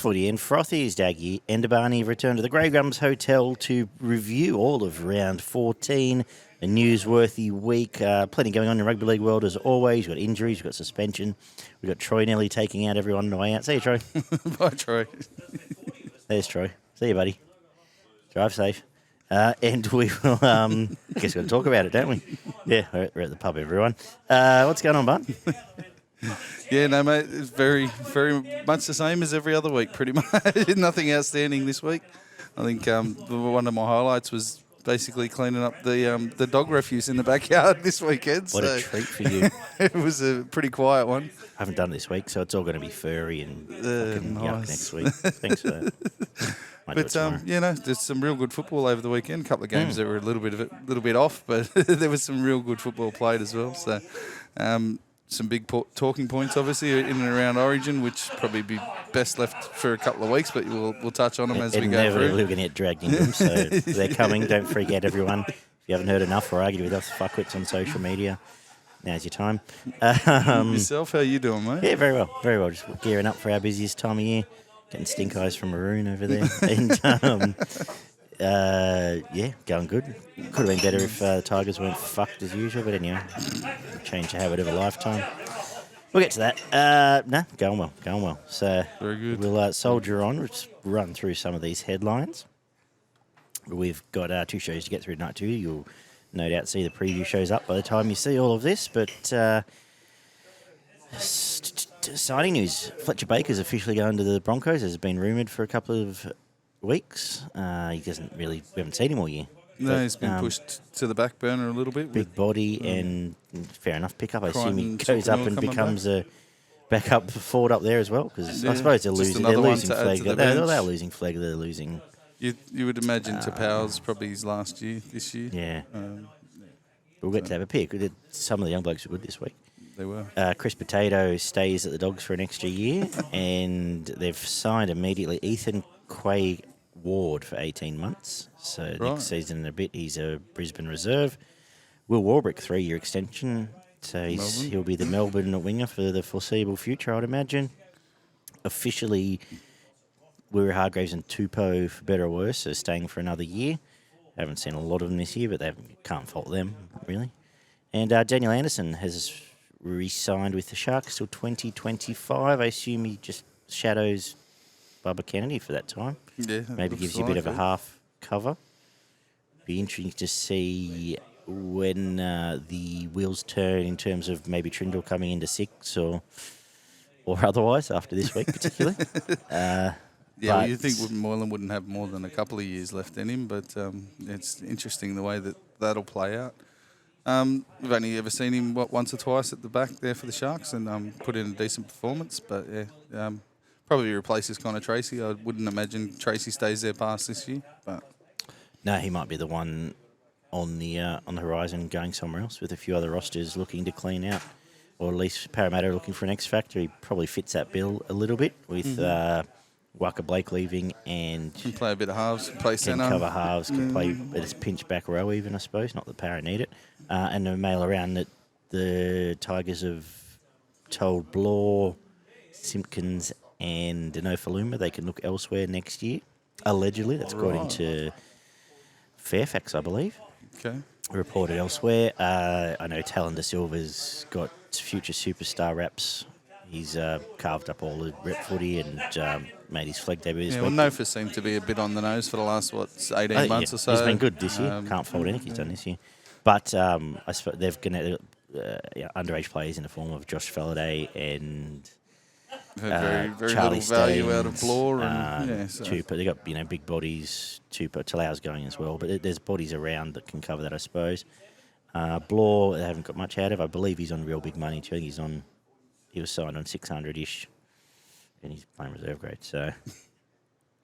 footy and Frothy's Daggy and Barney return to the Grey Gums Hotel to review all of round 14. A newsworthy week. Plenty going on in the rugby league world as always. We've got injuries, we've got suspension. We've got Troy nearly taking out everyone on the way out. See you, Troy. Bye, Troy. There's Troy. See you, buddy. Drive safe. And we will, I guess we're going to talk about it, don't we? Yeah, we're at the pub, everyone. What's going on, bud? Yeah, no, mate, it's very, very much the same as every other week, pretty much. Nothing outstanding this week. I think one of my highlights was basically cleaning up the dog refuse in the backyard this weekend. What a treat for you. It was a pretty quiet one. I haven't done it this week, so it's all going to be furry and fucking yuck next week. Thanks for that. But there's some real good football over the weekend. A couple of games that were a little bit off, but there was some real good football played as well. So, some big talking points, obviously, in and around Origin, which probably be best left for a couple of weeks, but we'll touch on them as we go through. We're going to get dragged into them, so they're coming. Don't freak out, everyone. If you haven't heard enough or argued with us fuckwits on social media, now's your time. Yourself, how you doing, mate? Yeah, very well, very well. Just gearing up for our busiest time of year. Getting stink eyes from Maroon over there. And, going good. Could have been better if the Tigers weren't fucked as usual, but anyway, change the habit of a lifetime. We'll get to that. Going well. So very good. We'll soldier on. We'll just run through some of these headlines. We've got 2 shows to get through tonight too. You'll no doubt see the preview shows up by the time you see all of this, but... Exciting news. Fletcher Baker's officially going to the Broncos, as has been rumoured for a couple of weeks. We haven't seen him all year. No, he's been pushed to the back burner a little bit. Big body and fair enough pickup. I assume he goes up and becomes a backup forward up there as well, because I suppose they're losing flag. They're losing flag. They're losing. You would imagine Tapau's probably his last year this year. Yeah. We'll get to have a pick. Some of the young blokes were good this week. They were. Chris Potato stays at the Dogs for an extra year, and they've signed immediately Ethan Quay Ward for 18 months. So next season and a bit, he's a Brisbane reserve. Will Warbrick, 3-year extension. So he'll be the Melbourne winger for the foreseeable future, I'd imagine. Officially, Weary Hargraves and Tupou, for better or worse, are staying for another year. Haven't seen a lot of them this year, but they can't fault them, really. And Daniel Anderson has re-signed with the Sharks till 2025. I assume he just shadows Bubba Kennedy for that time. Yeah, maybe gives you a bit of a half cover. Be interesting to see when the wheels turn in terms of maybe Trindle coming into 6 or otherwise after this week particularly. Well, you think Moylan wouldn't have more than a couple of years left in him, but it's interesting the way that'll play out. We've only ever seen him once or twice at the back there for the Sharks and put in a decent performance. But probably replaces Connor Tracy. I wouldn't imagine Tracy stays there past this year. But no, he might be the one on the horizon going somewhere else with a few other rosters looking to clean out, or at least Parramatta looking for an X factor. He probably fits that bill a little bit with Waka Blake leaving and can play a bit of halves, play centre, can cover halves, can play as pinch back row even, I suppose. Not that Para need it. And a mail around that the Tigers have told Blore, Simpkins and Denofaluma they can look elsewhere next year. Allegedly, that's according to Fairfax, I believe. Okay. Reported elsewhere. I know Talon De Silva's got future superstar reps. He's carved up all the rep footy and made his flag debut this week. Nofa seemed to be a bit on the nose for the last, 18 months or so. He's been good this year. Can't fault anything he's done this year. But I suppose they've got underage players in the form of Josh Falladay and very Charlie little value Staines, out of Blore. Tupa. They've got big bodies. Tupa, Talau's going as well. But there's bodies around that can cover that, I suppose. Blore, they haven't got much out of. I believe he's on real big money too. He was signed on 600-ish, and he's playing reserve grade, so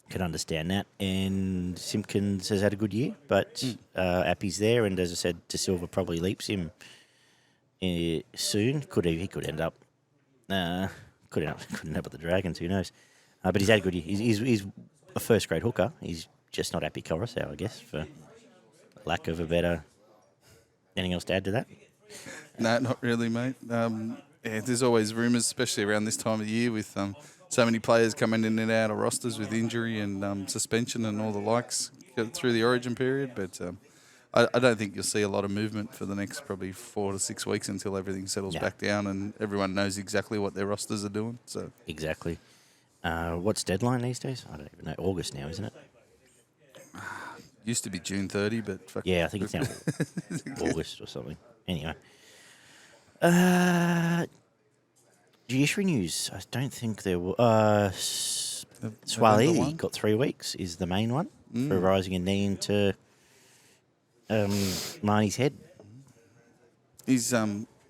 can understand that. And Simpkins has had a good year, but Appy's there, and as I said, De Silva probably leaps him soon. He could end up at the Dragons, who knows? But he's had a good year. He's a first-grade hooker. He's just not Appy Coruscant, I guess, for lack of a better... Anything else to add to that? No, not really, mate. There's always rumours, especially around this time of the year with so many players coming in and out of rosters with injury and suspension and all the likes through the Origin period. But I don't think you'll see a lot of movement for the next probably 4 to 6 weeks until everything settles back down and everyone knows exactly what their rosters are doing. So exactly. What's deadline these days? I don't even know. August now, isn't it? Used to be June 30, but yeah, I think it's now August or something. Anyway, judiciary news. I don't think there was. Swali got 3 weeks. Is the main one for rising a knee into Marnie's head.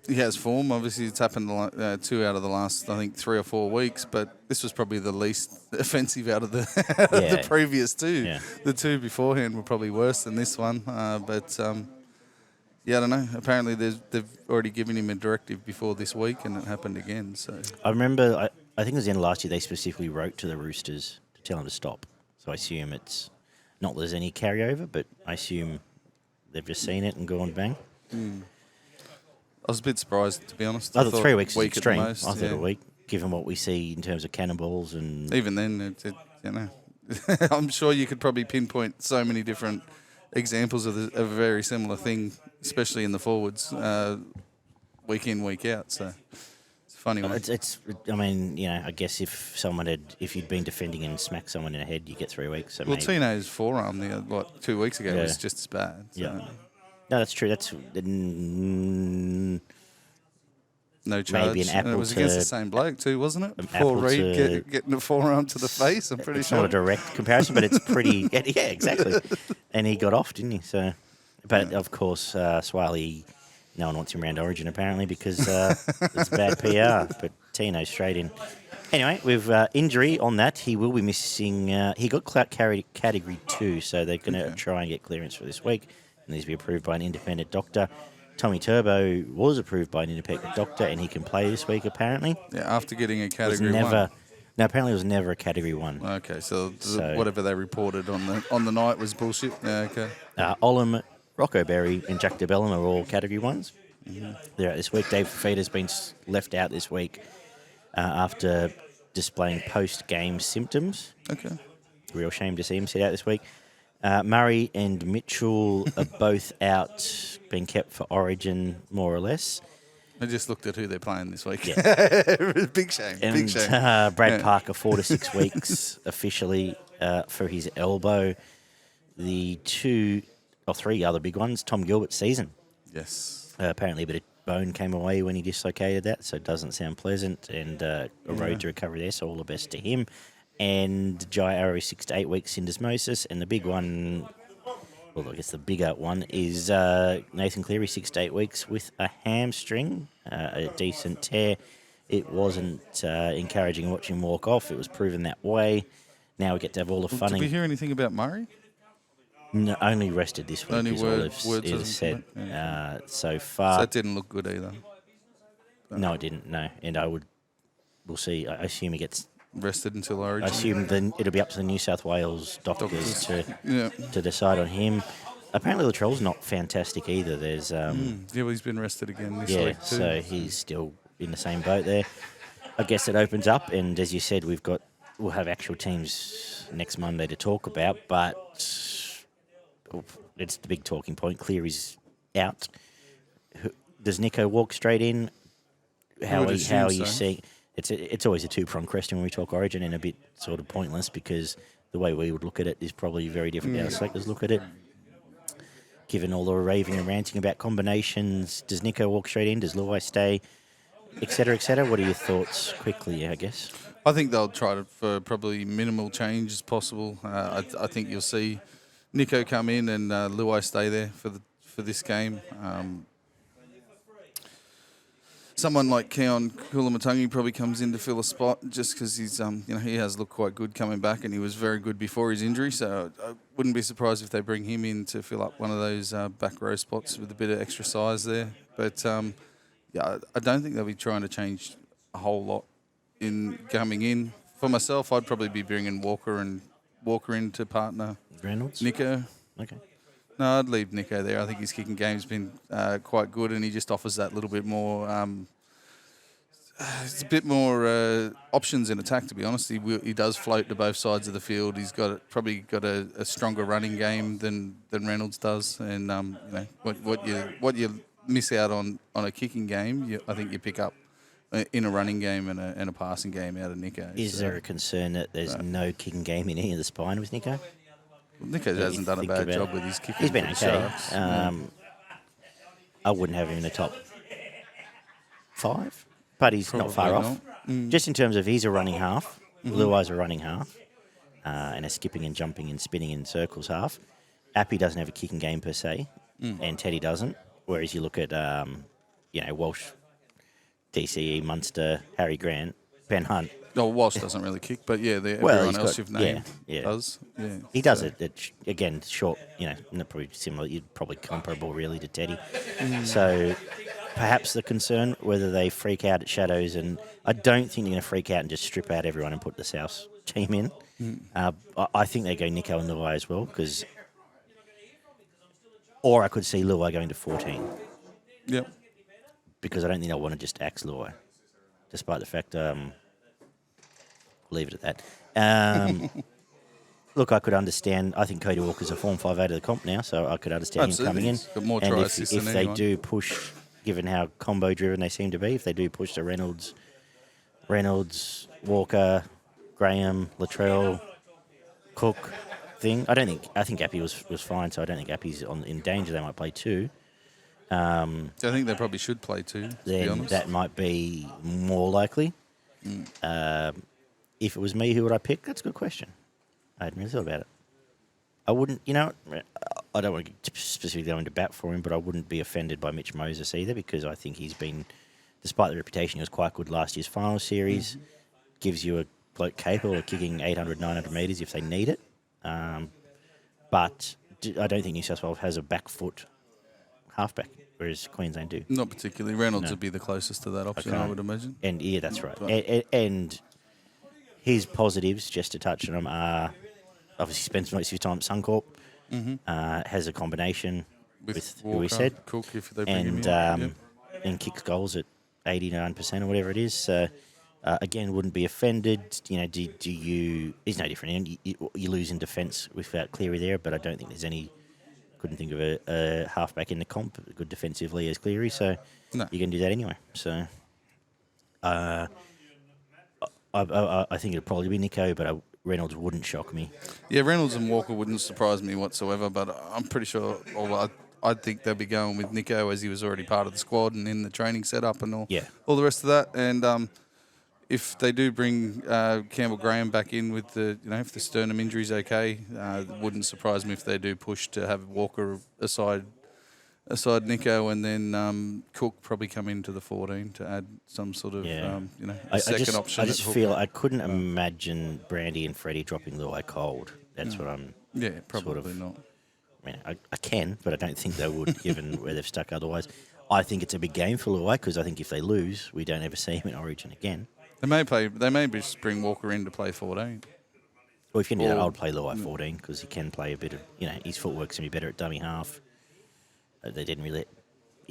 He has form. Obviously, it's happened 2 out of the last, I think, 3 or 4 weeks. But this was probably the least offensive out of the previous 2. Yeah. The 2 beforehand were probably worse than this one. But I don't know. Apparently, they've already given him a directive before this week, and it happened again. So I remember. I think it was the end of last year. They specifically wrote to the Roosters to tell them to stop. So I assume it's not that there's any carryover, but I assume they've just seen it and gone bang. I was a bit surprised, to be honest. I thought 3 weeks is extreme. Most, I thought a week, given what we see in terms of cannonballs and... Even then, I'm sure you could probably pinpoint so many different examples of a very similar thing, especially in the forwards, week in, week out. So it's a funny one. I mean, I guess if you'd been defending and smacked someone in the head, you get 3 weeks. So Tino's forearm, 2 weeks ago, was just as bad. So. Yeah. No, that's true. That's no charge. Maybe an apple. And it was against the same bloke too, wasn't it? Paul Reed getting a forearm to the face. I'm pretty sure. Not a direct comparison, but it's pretty. Yeah, exactly. And he got off, didn't he? So, but of course, Swiley, no one wants him around Origin apparently because it's bad PR. But Tino straight in. Anyway, with injury on that, he will be missing. He got category 2, so they're going to try and get clearance for this week. Needs to be approved by an independent doctor. Tommy Turbo was approved by an independent doctor, and he can play this week apparently. Yeah, after getting a category 1. No, apparently it was never a category 1. Okay, so whatever they reported on the night was bullshit. Yeah, okay. Olam, Rocco Berry, and Jack DeBellum are all category 1s. Mm-hmm. They're out this week. Dave Fafita's been left out this week after displaying post-game symptoms. Okay. Real shame to see him sit out this week. Murray and Mitchell are both out, being kept for Origin, more or less. I just looked at who they're playing this week. Yeah. Big shame. And, big shame. Brad Parker, 4 to 6 weeks officially for his elbow. The 2 or 3 other big ones, Tom Gilbert's season. Yes. Apparently a bit of bone came away when he dislocated that, so it doesn't sound pleasant, and a road to recovery there, so all the best to him. And Jai Arrow, 6 to 8 weeks syndesmosis. And the big one, well, I guess the bigger one, is Nathan Cleary, 6 to 8 weeks with a hamstring, a decent tear. It wasn't encouraging watching him walk off. It was proven that way. Now we get to have all the fun. Did we hear anything about Murray? No, only rested this week. Only words said so far. So that didn't look good either. No, it didn't. No, and we'll see. I assume he gets rested until Origin. I assume then it'll be up to the New South Wales doctors to decide on him. Apparently Latrell's not fantastic either. There's well, he's been rested again this week too. So he's still in the same boat there. I guess it opens up, and as you said, we'll have actual teams next Monday to talk about, but it's the big talking point. Cleary's out. Does Nico walk straight in? How are you seeing? It's always a two-pronged question when we talk Origin, and a bit sort of pointless because the way we would look at it is probably very different how selectors look at it. Given all the raving and ranting about combinations, does Nico walk straight in? Does Luai stay? Et cetera, et cetera. What are your thoughts quickly, I guess? I think they'll try for probably minimal change as possible. I think you'll see Nico come in and Luai stay there for this game. Someone like Keon Kulamatangi probably comes in to fill a spot just because he's he has looked quite good coming back, and he was very good before his injury. So I wouldn't be surprised if they bring him in to fill up one of those back row spots with a bit of extra size there. But I don't think they'll be trying to change a whole lot in coming in. For myself, I'd probably be bringing Walker in to partner Reynolds? Nico. Okay. No, I'd leave Nico there. I think his kicking game's been quite good, and he just offers that little bit more It's a bit more options in attack, to be honest. He does float to both sides of the field. He's probably got a stronger running game than Reynolds does. And what you miss out on a kicking game, I think you pick up in a running game and a passing game out of Nico. Is there a concern that there's no kicking game in any of the spine with Nico? Nico hasn't done a bad job with his kicking. He's been okay. I wouldn't have him in the top 5. But he's probably not far off. Just in terms of he's a running half, Luai's a running half, and a skipping and jumping and spinning in circles half. Appy doesn't have a kicking game per se, and Teddy doesn't. Whereas you look at, Walsh, DCE, Munster, Harry Grant, Ben Hunt. Oh, Walsh doesn't really kick, but everyone else you've named does. Yeah, he does it. Again, short, not probably similar, probably comparable really to Teddy. So perhaps the concern whether they freak out at shadows, and I don't think they're going to freak out and just strip out everyone and put the South team in. I think they go Nico and Luai as well, or I could see Luai going to 14. Yep. Because I don't think they'll want to just axe Luai, despite the fact. Leave it at that. Look, I could understand. I think Cody Walker's a Form 5 out of the comp now, so I could understand him coming in. Got more try assists if than they anyone. do push, given how combo-driven they seem to be, if they do push the Reynolds, Walker, Graham, Latrell, Cook thing, I think Appy was fine, so I don't think Appy's in danger. They might play 2. I think they probably should play 2, to be Then honest. that might be more likely. If it was me, who would I pick? That's a good question. I hadn't really thought about it. I wouldn't, I don't want to specifically go into bat for him, but I wouldn't be offended by Mitch Moses either, because I think he's been, despite the reputation, he was quite good last year's final series. Gives you a bloke capable of kicking 800, 900 metres if they need it. But I don't think New South Wales has a back foot halfback, whereas Queensland do. Not particularly. Reynolds would be the closest to that option, I would imagine. And yeah, that's right. And his positives, just to touch on them, are obviously spends most of his time at Suncorp. Has a combination with Walker, who we said, Cook, if they bring him in. And kicks goals at 89% or whatever it is. So again, wouldn't be offended. Do you? He's no different. You lose in defence without Cleary there, but I don't think there's any. Couldn't think of a halfback in the comp good defensively as Cleary. So you can do that anyway. So. I think it'd probably be Nico, but Reynolds wouldn't shock me. Yeah, Reynolds and Walker wouldn't surprise me whatsoever, but I'm pretty sure, I think they'll be going with Nico as he was already part of the squad and in the training setup and all the rest of that. And if they do bring Campbell Graham back in with if the sternum injury's okay, it wouldn't surprise me if they do push to have Walker aside Nico, and then Cook probably come into the 14 to add some sort of second option. I just feel I couldn't imagine Brandy and Freddie dropping Luai cold. That's what I'm. Yeah, probably not. I mean, I can, but I don't think they would, given where they've stuck otherwise. I think it's a big game for Luai, because I think if they lose, we don't ever see him in Origin again. They may just bring Walker in to play 14. Well, if you can do that, I would play Luai 14, because he can play a bit of, his footwork's going to be better at dummy half. He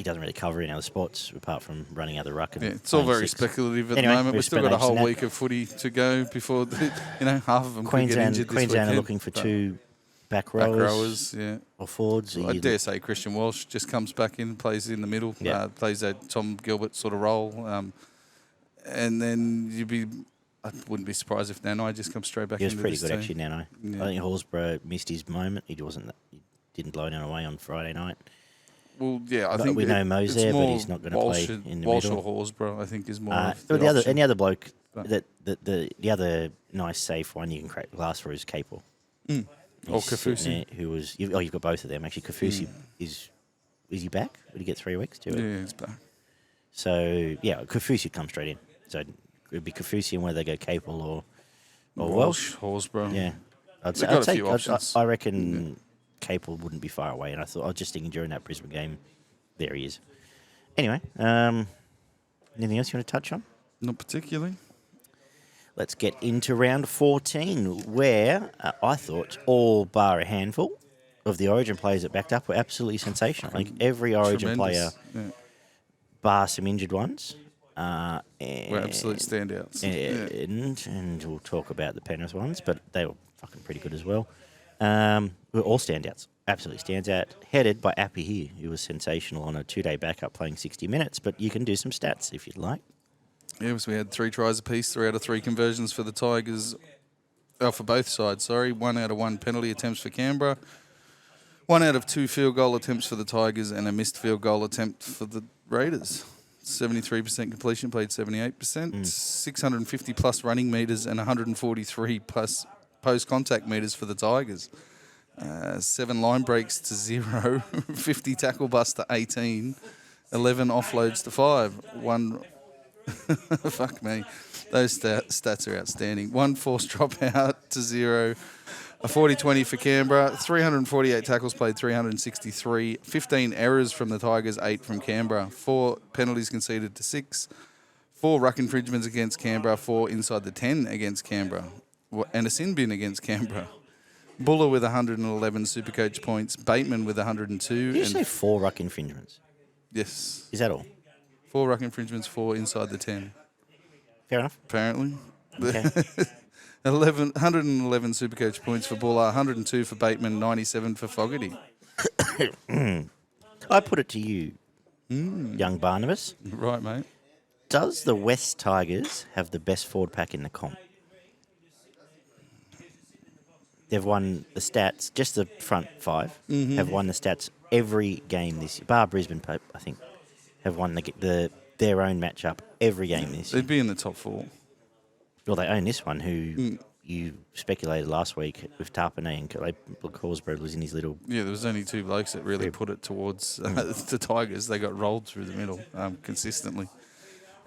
doesn't really cover in other spots apart from running out the ruck. And it's all very speculative at the moment. We've still got a whole week of footy to go before half of them could get injured this Queensland are looking for 2 back rowers, or forwards. I dare say Christian Walsh just comes back in, plays in the middle, plays that Tom Gilbert sort of role, and then I wouldn't be surprised if Nanai just comes straight back. He was pretty good actually, Nanai. I think Horsburgh missed his moment. He didn't blow anyone away on Friday night. Well, I think we know Mo's there, but he's not going to play in the Walsh middle. Or Horsburgh, I think, is more. The other bloke, the other nice safe one you can crack glass for is Capel. Or Kafusi, you've got both of them actually. Kafusi is he back? Would he get 3 weeks? Yeah, he's back. So Kafusi would come straight in. So it'd be Kafusi and whether they go Capel or Welsh. Horsburgh. Yeah, I'd say I reckon. Capel wouldn't be far away, and I was just thinking during that Brisbane game, there he is. Anyway, anything else you want to touch on? Not particularly. Let's get into round 14, where I thought all bar a handful of the Origin players that backed up were absolutely sensational. Like every Origin player, bar some injured ones, Were absolute standouts. And we'll talk about the Penrith ones, but they were fucking pretty good as well. We're all standouts. Absolutely stands out. Headed by Appy here, who was sensational on a 2-day backup playing 60 minutes, but you can do some stats if you'd like. Yeah, so we had 3 tries apiece, 3 out of 3 conversions for the Tigers. For both sides, sorry. 1 out of 1 penalty attempts for Canberra. 1 out of 2 field goal attempts for the Tigers and a missed field goal attempt for the Raiders. 73% completion, played 78%. 650 plus running metres and 143 plus post-contact metres for the Tigers. 7 line breaks to 0. 50 tackle busts to 18. 11 offloads to 5. 1... Fuck me. Those stats are outstanding. 1 forced dropout to 0. A 40-20 for Canberra. 348 tackles played, 363. 15 errors from the Tigers, 8 from Canberra. 4 penalties conceded to 6. 4 ruck infringements against Canberra. 4 inside the 10 against Canberra. And a sin bin against Canberra. Buller with 111 Supercoach points. Bateman with 102. Did you say 4 ruck infringements? Yes. Is that all? 4 ruck infringements, 4 inside the 10. Fair enough. Apparently. Okay. 111 Supercoach points for Buller, 102 for Bateman, 97 for Fogarty. I put it to you, young Barnabas. Right, mate. Does the West Tigers have the best forward pack in the comp? They've won the stats, just the front 5, have won the stats every game this year. Bar Brisbane, I think, have won their own matchup every game this year. They'd be in the top 4. Well, they own this one, who you speculated last week with Tarpanay and Horsburgh was in his little... Yeah, there was only 2 blokes that really put it towards the Tigers. They got rolled through the middle consistently.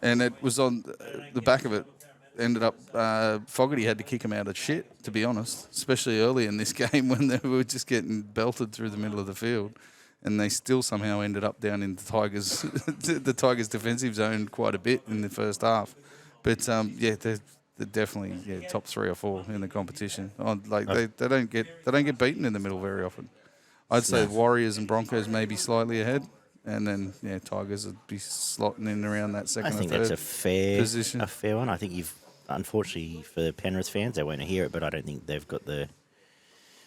And it was on the back of it, ended up... Fogarty had to kick him out of shit, to be honest, especially early in this game when they were just getting belted through the middle of the field. And they still somehow ended up down in the Tigers' defensive zone quite a bit in the first half. But, they're definitely top 3 or 4 in the competition. They don't get beaten in the middle very often. I'd say Warriors and Broncos may be slightly ahead, and then Tigers would be slotting in around that second or third. I think that's position. a fair one. I think unfortunately for the Penrith fans, they won't hear it, but I don't think they've got the.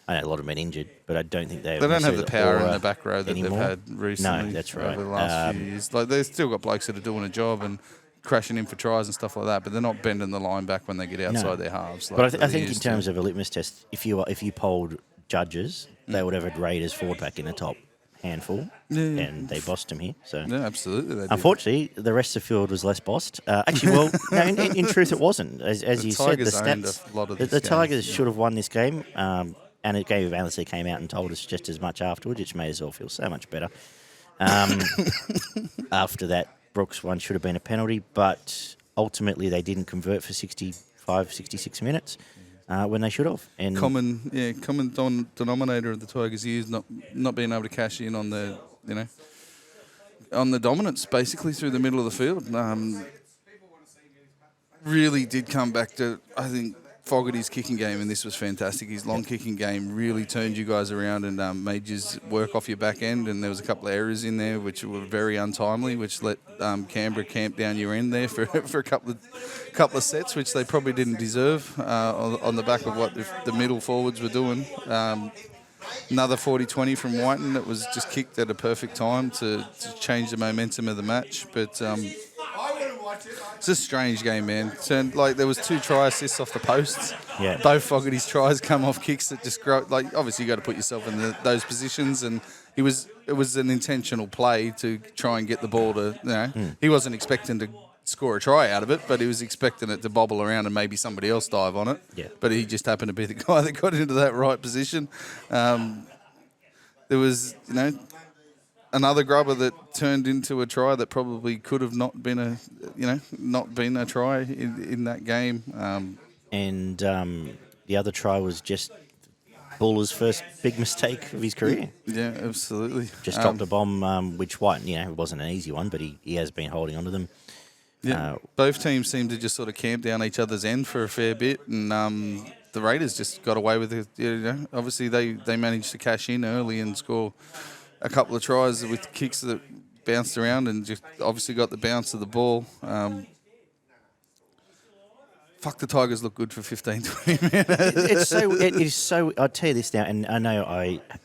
I know a lot of them been injured, but I don't think they don't have the power in the back row that anymore. They've had recently. No, that's right. Over the last few years, they've still got blokes that are doing a job and crashing in for tries and stuff like that, but they're not bending the line back when they get outside their halves. But I think in terms of a litmus test, if you polled judges, they would have had Raiders forward pack in the top handful, and they bossed them here. So yeah, absolutely. Unfortunately, the rest of the field was less bossed. Actually, in truth, it wasn't. As you said, the stats. The Tigers should have won this game, and a game of analysts came out and told us just as much afterwards, which made us all feel so much better. After that, Brooks one should have been a penalty, but ultimately they didn't convert for 65, 66 minutes when they should have. And common denominator of the Tigers is not being able to cash in on the on the dominance basically through the middle of the field. Really did come back to, I think, Fogarty's kicking game, and this was fantastic. His long kicking game really turned you guys around and made you work off your back end, and there was a couple of errors in there which were very untimely, which let Canberra camp down your end there for a couple of sets, which they probably didn't deserve on the back of what the middle forwards were doing. Another 40-20 from Whiten that was just kicked at a perfect time to change the momentum of the match, but... it's a strange game, man. There was 2 try assists off the posts. Yeah. Both Fogarty's tries come off kicks that just grow. Obviously you got to put yourself in those positions, and it was an intentional play to try and get the ball to. He wasn't expecting to score a try out of it, but he was expecting it to bobble around and maybe somebody else dive on it. Yeah. But he just happened to be the guy that got into that right position. There was, another grubber that turned into a try that probably could have not been a try in that game. And the other try was just Buller's first big mistake of his career. Yeah, absolutely. Just dropped a bomb, which White, it wasn't an easy one, but he has been holding on to them. Yeah, both teams seemed to just sort of camp down each other's end for a fair bit, and the Raiders just got away with it. Obviously, they managed to cash in early and score a couple of tries with kicks that bounced around and just obviously got the bounce of the ball. Fuck, the Tigers look good for 15, 20 minutes. It is so. I'll tell you this now, and I know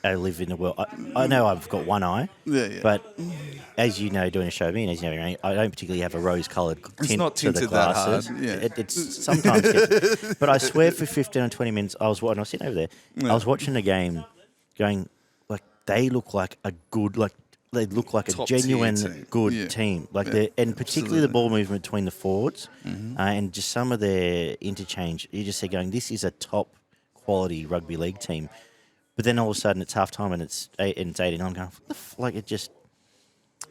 I live in the world. I know I've got one eye, but as you know, doing a show, me and as you know, I don't particularly have a rose-coloured tint to the glasses. That hard. Yeah. It's sometimes, but I swear for 15 or 20 minutes, I was sitting over there. I was watching the game, going like they look like a good They look like a genuine good team. And particularly the ball movement between the forwards and just some of their interchange. You just see going, this is a top quality rugby league team. But then all of a sudden it's half time and it's 89 going, like it just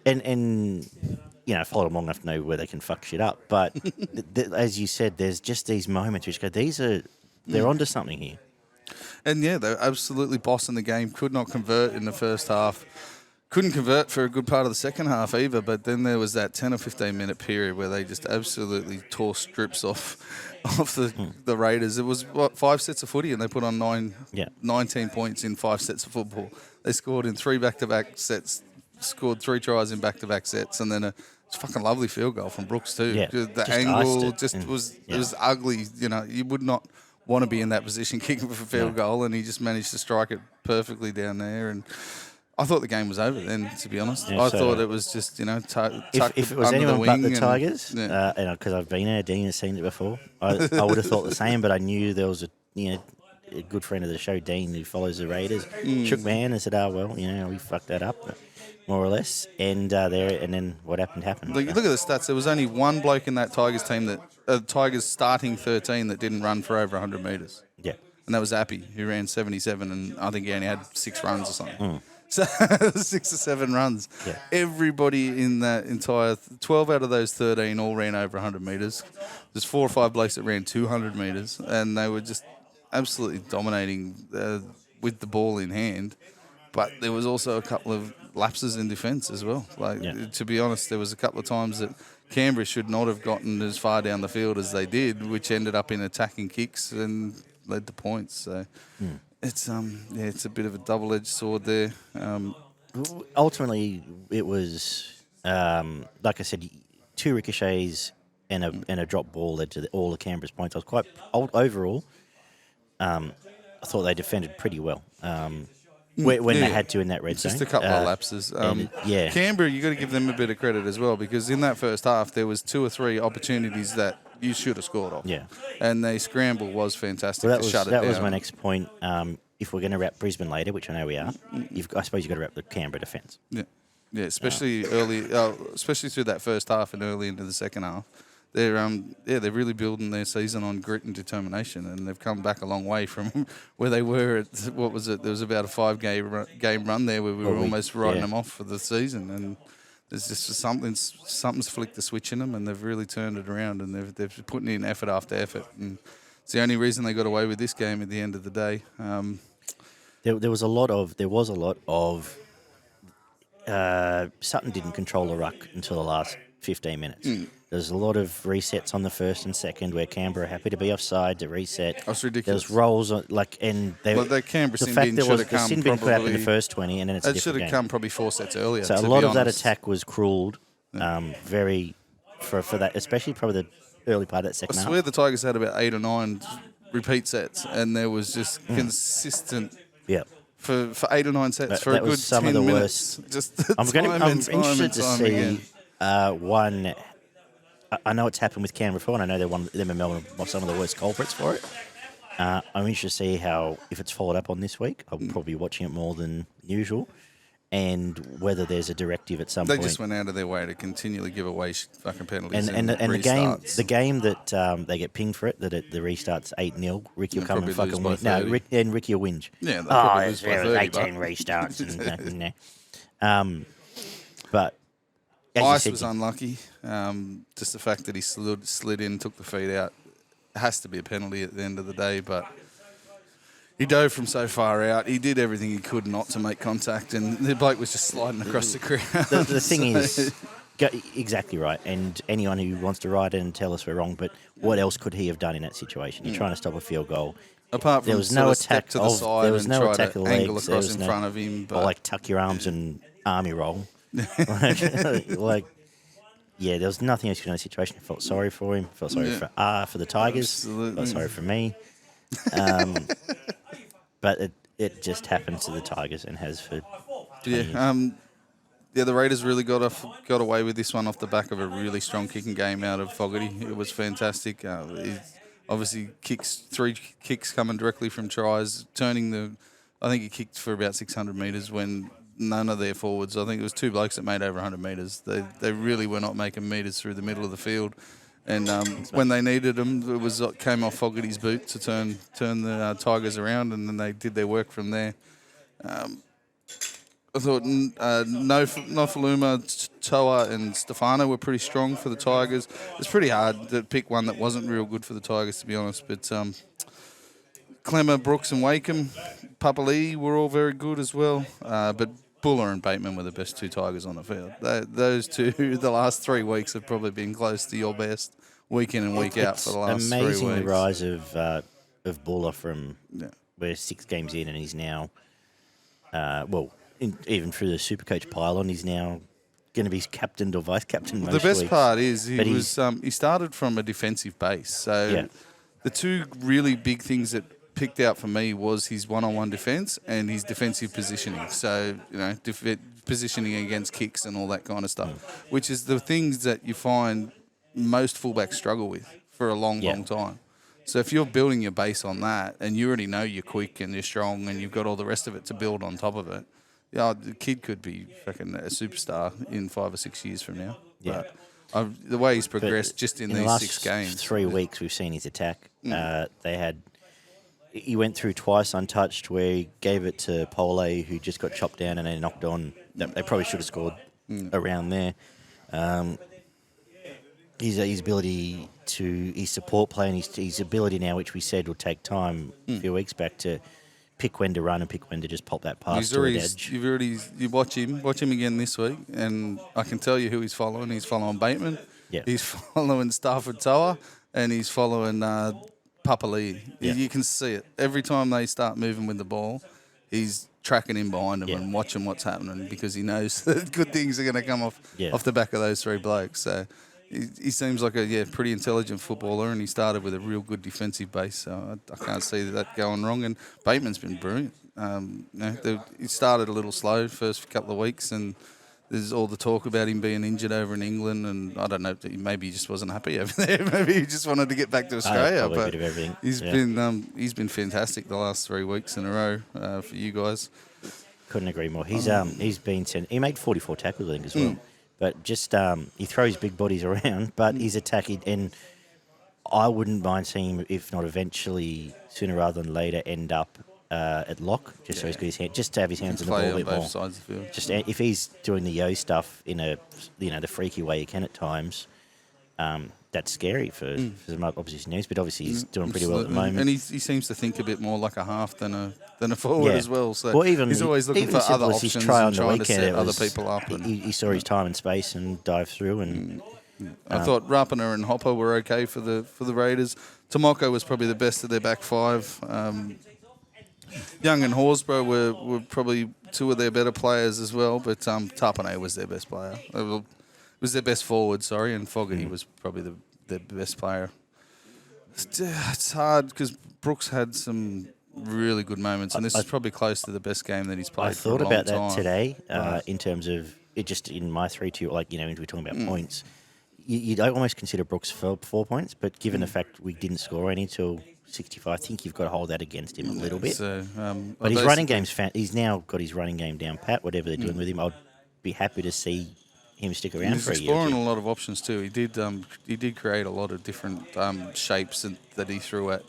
and followed them long enough to know where they can fuck shit up. But as you said, there's just these moments which go, they're onto something here. And they're absolutely bossing the game. Could not convert in the first half. Couldn't convert for a good part of the second half either, but then there was that 10 or 15 minute period where they just absolutely tore strips off the Raiders. It was 5 sets of footy and they put on 19 points in 5 sets of football. They scored in 3 back-to-back sets, scored 3 tries in back-to-back sets, and then a fucking lovely field goal from Brooks too. Yeah, the angle was ugly. You would not want to be in that position kicking for a field goal, and he just managed to strike it perfectly down there. And I thought the game was over then, to be honest. I thought it was just, tucked if it was under anyone the but wing. the Tigers, because I've been there, Dean has seen it before, I would have thought the same, but I knew there was a good friend of the show, Dean, who follows the Raiders, shook my hand and said, we fucked that up, more or less. And then what happened. Look at the stats. There was only one bloke in that Tigers team, Tigers starting 13, that didn't run for over 100 metres. Yeah. And that was Appy, who ran 77, and I think he only had 6 runs or something. So 6 or 7 runs. Yeah. Everybody in that entire 12 out of those 13 all ran over 100 metres. There's 4 or 5 blokes that ran 200 metres, and they were just absolutely dominating with the ball in hand. But there was also a couple of lapses in defence as well. To be honest, there was a couple of times that Canberra should not have gotten as far down the field as they did, which ended up in attacking kicks and led to points. So. It's it's a bit of a double-edged sword there. Ultimately, it was like I said, 2 ricochets and a drop ball led to all of Canberra's points. I was quite overall. I thought they defended pretty well when they had to in that red zone. Just a couple of lapses. Canberra, you got to give them a bit of credit as well, because in that first half there was 2 or 3 opportunities that you should have scored off. Yeah. And the scramble was fantastic to shut it down. That was my next point. If we're going to wrap Brisbane later, which I know we are, I suppose you've got to wrap the Canberra defence. Yeah, especially especially through that first half and early into the second half. They're really building their season on grit and determination, and they've come back a long way from where they were at, what was it? There was about a 5-game run there where we were almost writing them off for the season, and there's just something's flicked the switch in them, and they've really turned it around, and they've putting in effort after effort, and it's the only reason they got away with this game at the end of the day. There was a lot of Sutton didn't control the ruck until the last 15 minutes. There's a lot of resets on the first and second where Canberra happy to be offside to reset. That's ridiculous. There's rolls on, that Canberra sin bin should have come sin bin could happen in the first 20, and then it's a different game. It should have come probably 4 sets earlier. So a lot of that attack was cruelled, very for that, especially probably the early part of that second half. I swear the Tigers had about 8 or 9 repeat sets, and there was just consistent. Yeah. For 8 or 9 sets for a good 10 of the minutes. Worst. I'm interested to see one. I know it's happened with Canberra before, and I know them and Melbourne are some of the worst culprits for it. I'm interested to see if it's followed up on this week. I'll probably be watching it more than usual, and whether there's a directive at some point. They just went out of their way to continually give away fucking penalties and the game that they get pinged for it, that the restart's 8-0. Ricky will come and fucking win. No, Ricky will whinge. Yeah, they'll probably lose by 30. 18 restarts. But Ice was unlucky. Just the fact that he slid in, took the feet out, has to be a penalty at the end of the day. But he dove from so far out. He did everything he could not to make contact, and the bloke was just sliding across the crowd. The thing is, exactly right. And anyone who wants to write in and tell us we're wrong, but what else could he have done in that situation? You're trying to stop a field goal. Apart from there was no attack to the side, there was no attack of the legs. across in front of him, or tuck your arms and army roll. Yeah, there was nothing else you could do in the situation. I felt sorry for him. Felt sorry for the Tigers. Absolutely. Felt sorry for me. But it just happens to the Tigers and has for 20 years. The Raiders really got away with this one off the back of a really strong kicking game out of Fogarty. It was fantastic. He obviously three kicks coming directly from tries, I think he kicked for about 600 metres when none of their forwards, I think it was two blokes that made over 100 metres. They really were not making metres through the middle of the field. And when they needed them, it came off Fogarty's boot to turn the Tigers around, and then they did their work from there. I thought Nofaluma, Toa and Stefano were pretty strong for the Tigers. It's pretty hard to pick one that wasn't real good for the Tigers, to be honest. But Clemmer, Brooks and Wakeham, Papali were all very good as well. But Buller and Bateman were the best two Tigers on the field. Those two, the last 3 weeks, have probably been close to your best week in and week out for the last 3 weeks. It's amazing the rise of Buller from we're 6 games in, and he's now, even through the Supercoach pylon, he's now going to be captained or vice captain most The best weeks. part is he started from a defensive base. So the two really big things that picked out for me was his one-on-one defence and his defensive positioning. So, positioning against kicks and all that kind of stuff, which is the things that you find most fullbacks struggle with for a long time. So if you're building your base on that and you already know you're quick and you're strong and you've got all the rest of it to build on top of it, the kid could be fucking a superstar in 5 or 6 years from now. Yeah. But the way he's progressed just in these the last 6 games. 3 weeks, we've seen his attack. He went through twice untouched where he gave it to Pole, who just got chopped down and then knocked on. They probably should have scored around there. His ability his support play and his ability now, which we said will take time a few weeks back, to pick when to run and pick when to just pop that pass to an edge. You watch him again this week, and I can tell you who he's following. He's following Bateman. Yeah. He's following Stafford Toa, and he's following Papali. Yeah. You can see it. Every time they start moving with the ball, he's tracking in behind them and watching what's happening, because he knows that good things are going to come off the back of those 3 blokes. So he seems like a pretty intelligent footballer, and he started with a real good defensive base. So I can't see that going wrong. And Bateman's been brilliant. He started a little slow first couple of weeks, and there's all the talk about him being injured over in England, and I don't know, maybe he just wasn't happy over there. Maybe he just wanted to get back to Australia. But a bit of everything. He's been fantastic the last 3 weeks in a row for you guys. Couldn't agree more. He's been sent. He made 44 tackles, I think, as well. But just he throws big bodies around, but his attack, and I wouldn't mind seeing him, if not eventually, sooner rather than later, end up at lock, just so he's got his hand, just to have his hands on the ball a bit more. Sides of the field. Just if he's doing the yo stuff in the freaky way he can at times, that's scary for some opposition teams. But obviously he's doing pretty well at the moment, and he seems to think a bit more like a half than a forward as well. So he's always looking for other options and trying to set other people up. He saw his time and space and dived through. And I thought Rapana and Hopper were okay for the Raiders. Tomoko was probably the best of their back 5. Young and Horsburgh were probably 2 of their better players as well, but Tapane was their best player. Was their best forward, and Fogarty was probably the best player. It's hard because Brooks had some really good moments, and this is probably close to the best game that he's played. I thought about that today in terms of it, just in my 3-2, when we're talking about points. You don't almost consider Brooks for 4 points, but given the fact we didn't score any till 65, I think you've got to hold that against him a little bit. So, but his running game's he's now got his running game down pat. Whatever they're doing with him, I'd be happy to see him stick around for a year. He's exploring a lot of options too. He did create a lot of different shapes that he threw at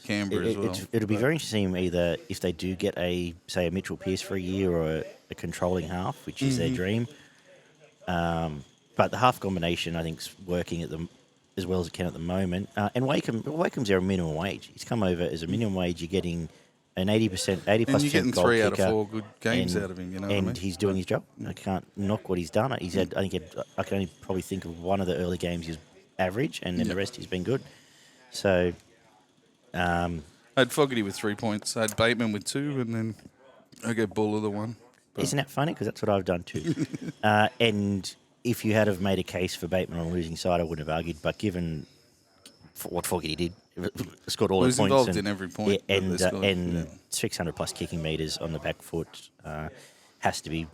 Canberra as well. It'll be very interesting either if they do get a Mitchell Pearce for a year or a controlling half, which is their dream. But the half combination, I think, is working as well as it can at the moment. And Wakeham's there a minimum wage. He's come over as a minimum wage. You're getting an 80%, 80+% goal kicker. And you're getting 3 out of 4 good games out of him. And he's doing his job. I can't knock what he's done. He's had. I can only probably think of one of the early games he's average, and then the rest he's been good. So, I had Fogarty with 3 points. I had Bateman with 2, and then I gave Buller the 1. Isn't that funny? Because that's what I've done too. And if you had have made a case for Bateman on a losing side, I wouldn't have argued. But given what Fogarty did, scored all the points. Involved in every point. Yeah, and 600 plus kicking metres on the back foot has to be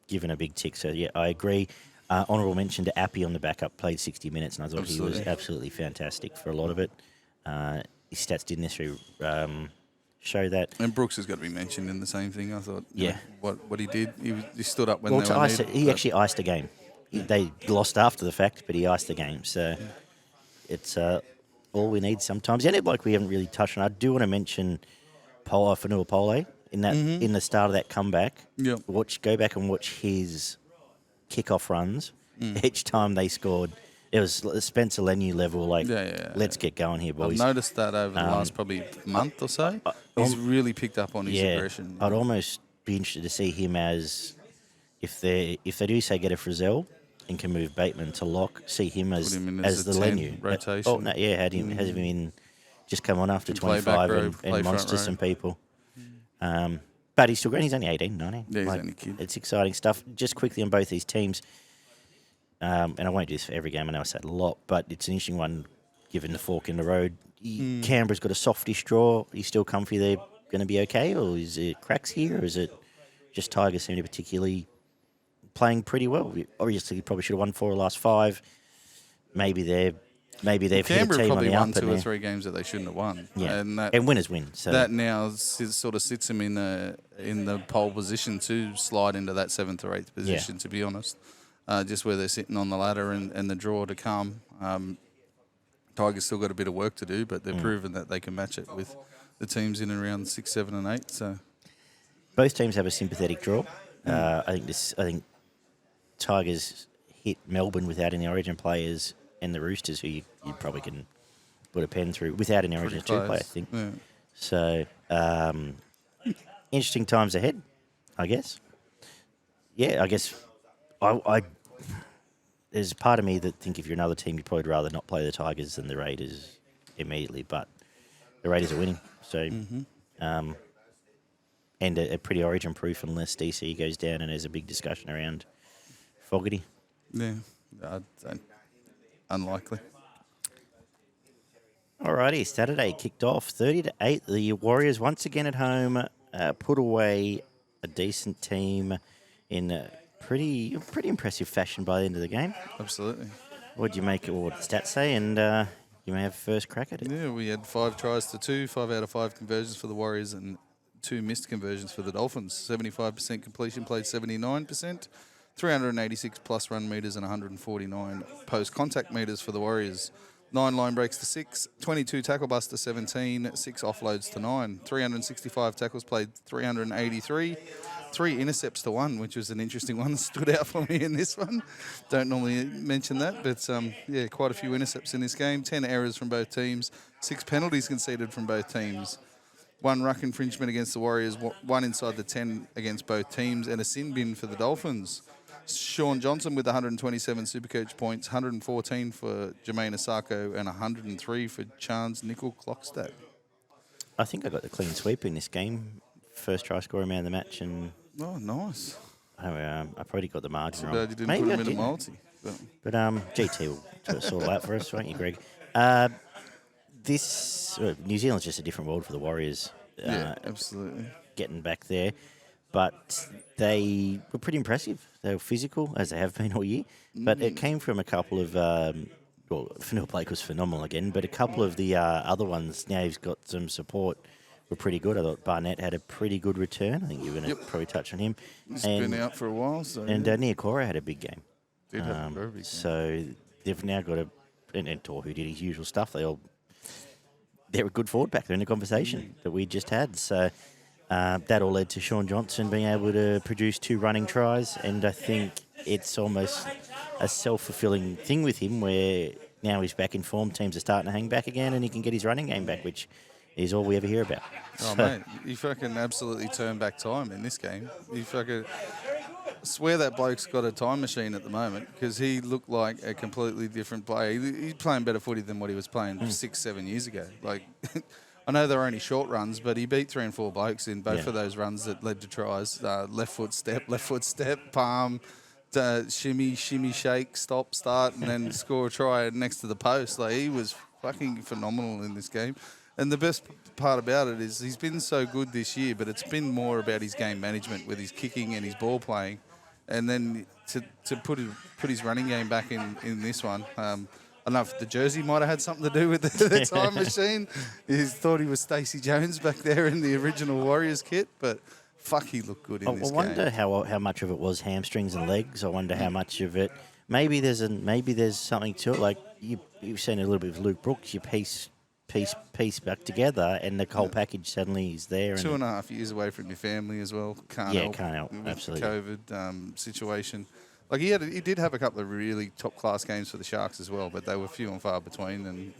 given a big tick. So, yeah, I agree. Honourable mention to Appy on the backup, played 60 minutes, and I thought he was absolutely fantastic for a lot of it. His stats didn't necessarily show that. And Brooks has got to be mentioned in the same thing. I thought, what he did, he stood up when they were needed. He actually iced the game. They lost after the fact, but he iced the game. So it's all we need sometimes. And like we haven't really touched on, I do want to mention Fanua Pole in that in the start of that comeback. Yep. Go back and watch his kickoff runs. Each time they scored, it was Spencer Leniu level. Let's get going here, boys. I've noticed that over the last probably month or so. He's really picked up on his aggression. I'd almost be interested to see him as if they do say get a Frizzell and can move Bateman to lock, see him as the Leniu rotation. Had him in, just come on after 25 and monster some people. But he's still great. He's only 18, 19. Yeah, he's only a kid. It's exciting stuff. Just quickly on both these teams, and I won't do this for every game. I know I said a lot, but it's an interesting one given the fork in the road. Canberra's got a softish draw. Are you still comfy they're going to be okay, or is it cracks here, or is it just Tigers seem to particularly playing pretty well? Obviously, you probably should have won 4 of the last 5. Maybe they've hit a team probably on the won up 2 or 3 games that they shouldn't have won. Yeah, and winners win. So that now sort of sits them in the pole position to slide into that 7th or 8th position. To be honest, just where they're sitting on the ladder and the draw to come. Tigers still got a bit of work to do, but they've proven that they can match it with the teams in and around 6, 7, and 8. So both teams have a sympathetic draw. I think Tigers hit Melbourne without any Origin players, and the Roosters, who you probably can put a pen through without any Origin 2 player, I think. Yeah. So interesting times ahead, I guess. Yeah, I guess there's a part of me that think if you're another team, you'd probably rather not play the Tigers than the Raiders immediately. But the Raiders are winning, so and a pretty Origin-proof unless DC goes down and there's a big discussion around Fogarty. Yeah, unlikely. Alrighty, Saturday kicked off 30-8. The Warriors once again at home put away a decent team in pretty impressive fashion by the end of the game. Absolutely. What did you make of what the stats say? And you may have first crack at it. Yeah, we had 5 tries to 2, 5 out of 5 conversions for the Warriors and 2 missed conversions for the Dolphins. 75% completion, played 79%. 386 plus run metres and 149 post-contact metres for the Warriors. 9 line breaks to 6, 22 tackle busts to 17, 6 offloads to 9, 365 tackles played, 383, 3 intercepts to 1, which was an interesting one. Stood out for me in this one. Don't normally mention that, but quite a few intercepts in this game. 10 errors from both teams, 6 penalties conceded from both teams. 1 ruck infringement against the Warriors, 1 inside the 10 against both teams, and a sin bin for the Dolphins. Sean Johnson with 127 Supercoach points, 114 for Jermaine Asako, and 103 for Chance Nickel-Clockstadt. I think I got the clean sweep in this game. First try scorer, man of the match. And oh, nice. I probably got the margin wrong. Glad you didn't put him in a multi. But GT will sort it out for us, won't you, Greg? New Zealand's just a different world for the Warriors. Yeah, absolutely. Getting back there. But they were pretty impressive. They were physical, as they have been all year. But it came from a couple of... Fanua Blake was phenomenal again, but a couple of the other ones, now he's got some support, were pretty good. I thought Barnett had a pretty good return. I think you're going to probably touch on him. He's been out for a while. So and Niokora had a big game. Did have a very big game. So they've now got and Tor, who did his usual stuff, they're a good forward pack. They're in the conversation that we just had. So... that all led to Sean Johnson being able to produce 2 running tries, and I think it's almost a self-fulfilling thing with him where now he's back in form, teams are starting to hang back again, and he can get his running game back, which is all we ever hear about. Oh, mate, you fucking absolutely turned back time in this game. You fucking swear that bloke's got a time machine at the moment because he looked like a completely different player. He's playing better footy than what he was playing 6, 7 years ago. Like... I know they were only short runs, but he beat 3 and 4 blokes in both of those runs that led to tries. Left foot step, palm, shimmy, shake, stop, start, and then score a try next to the post. Like, he was fucking phenomenal in this game. And the best part about it is he's been so good this year, but it's been more about his game management with his kicking and his ball playing. And then to put his running game back in this one, I don't know if the jersey might have had something to do with the time machine. He thought he was Stacey Jones back there in the original Warriors kit, but fuck, he looked good in this game. I wonder how much of it was hamstrings and legs. I wonder how much of it. Maybe there's something to it. Like you've seen a little bit of Luke Brooks. You piece back together, and the whole package suddenly is there. 2.5 years away from your family as well. Can't help absolutely. COVID situation. Like he did have a couple of really top class games for the Sharks as well, but they were few and far between. And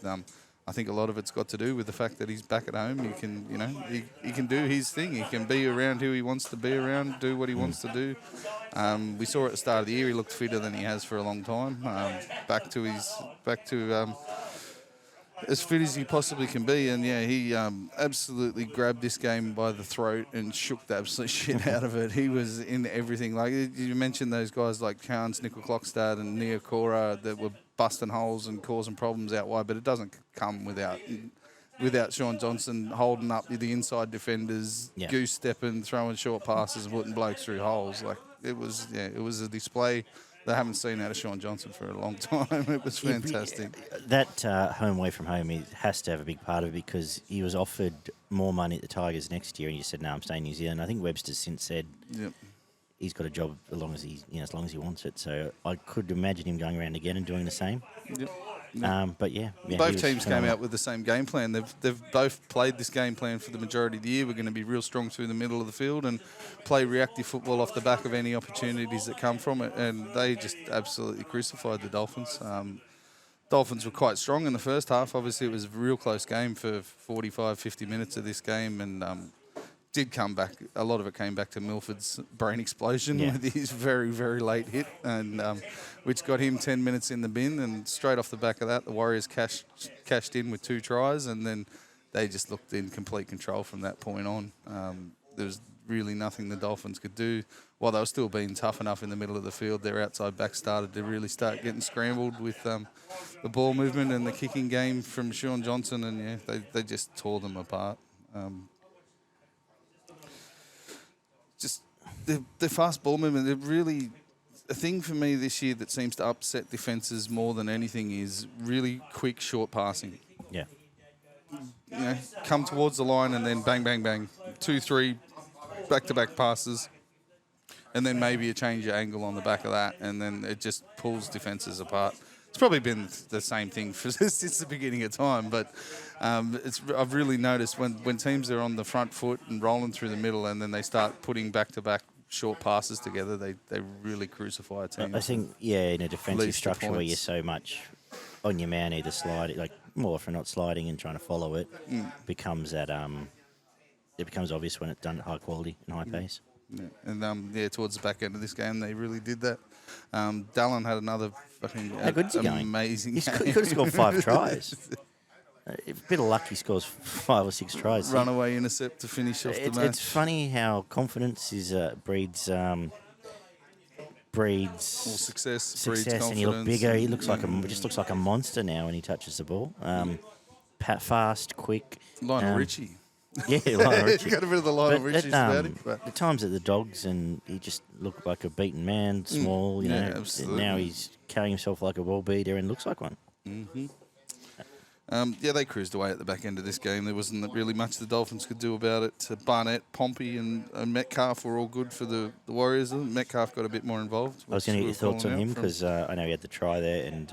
I think a lot of it's got to do with the fact that he's back at home. He can, he can do his thing. He can be around who he wants to be around, do what he wants to do. We saw at the start of the year he looked fitter than he has for a long time. Back to as fit as he possibly can be, and he absolutely grabbed this game by the throat and shook the absolute shit out of it. He was in everything. Like you mentioned, those guys like Carnes, Nickel Clockstad, and Nia Cora that were busting holes and causing problems out wide, but it doesn't come without Sean Johnson holding up the inside defenders, goose stepping, throwing short passes, and putting blokes through holes. Like it was a display they haven't seen out of Sean Johnson for a long time. It was fantastic. That home away from home has to have a big part of it because he was offered more money at the Tigers next year, and he said, "No, I'm staying in New Zealand." I think Webster's since said he's got a job as long as he wants it. So I could imagine him going around again and doing the same. Yep. But both teams came out with the same game plan. They've both played this game plan for the majority of the year. We're going to be real strong through the middle of the field and play reactive football off the back of any opportunities that come from it. And they just absolutely crucified the Dolphins. Dolphins were quite strong in the first half. Obviously, it was a real close game for 45, 50 minutes of this game, and did come back. A lot of it came back to Milford's brain explosion with his very, very late hit, and which got him 10 minutes in the bin. And straight off the back of that, the Warriors cashed in with 2 tries, and then they just looked in complete control from that point on. There was really nothing the Dolphins could do. While they were still being tough enough in the middle of the field, their outside back started to really start getting scrambled with the ball movement and the kicking game from Sean Johnson, and they just tore them apart. Just the fast ball movement, it really, a thing for me this year that seems to upset defences more than anything is really quick, short passing. Yeah. Come towards the line and then bang, bang, bang. 2, 3 back-to-back passes. And then maybe a change of angle on the back of that, and then it just pulls defences apart. It's probably been the same thing since the beginning of time, but I've really noticed when teams are on the front foot and rolling through the middle, and then they start putting back-to-back short passes together, they really crucify a team. I think, in a defensive structure where you're so much on your man, either sliding, like more often not sliding and trying to follow it, becomes that it becomes obvious when it's done at high quality and high pace. Yeah. And towards the back end of this game, they really did that. Dallin had another fucking amazing game. He could have scored 5 tries. A bit of luck he scores 5 or 6 tries. Runaway intercept to finish off the match. It's funny how confidence breeds success, breeds confidence. And he looks bigger. He looks just looks like a monster now when he touches the ball. Fast, quick. Lionel Richie. Yeah, Lionel Richie. Got a bit of the Lionel Richie about him. The times at the Dogs, and he just looked like a beaten man, small, absolutely. And now he's carrying himself like a ball beater and looks like one. Mm-hmm. They cruised away at the back end of this game. There wasn't really much the Dolphins could do about it. Barnett, Pompey, and Metcalf were all good for the Warriors. Metcalf got a bit more involved. I was going to get your thoughts on him because I know he had the try there, and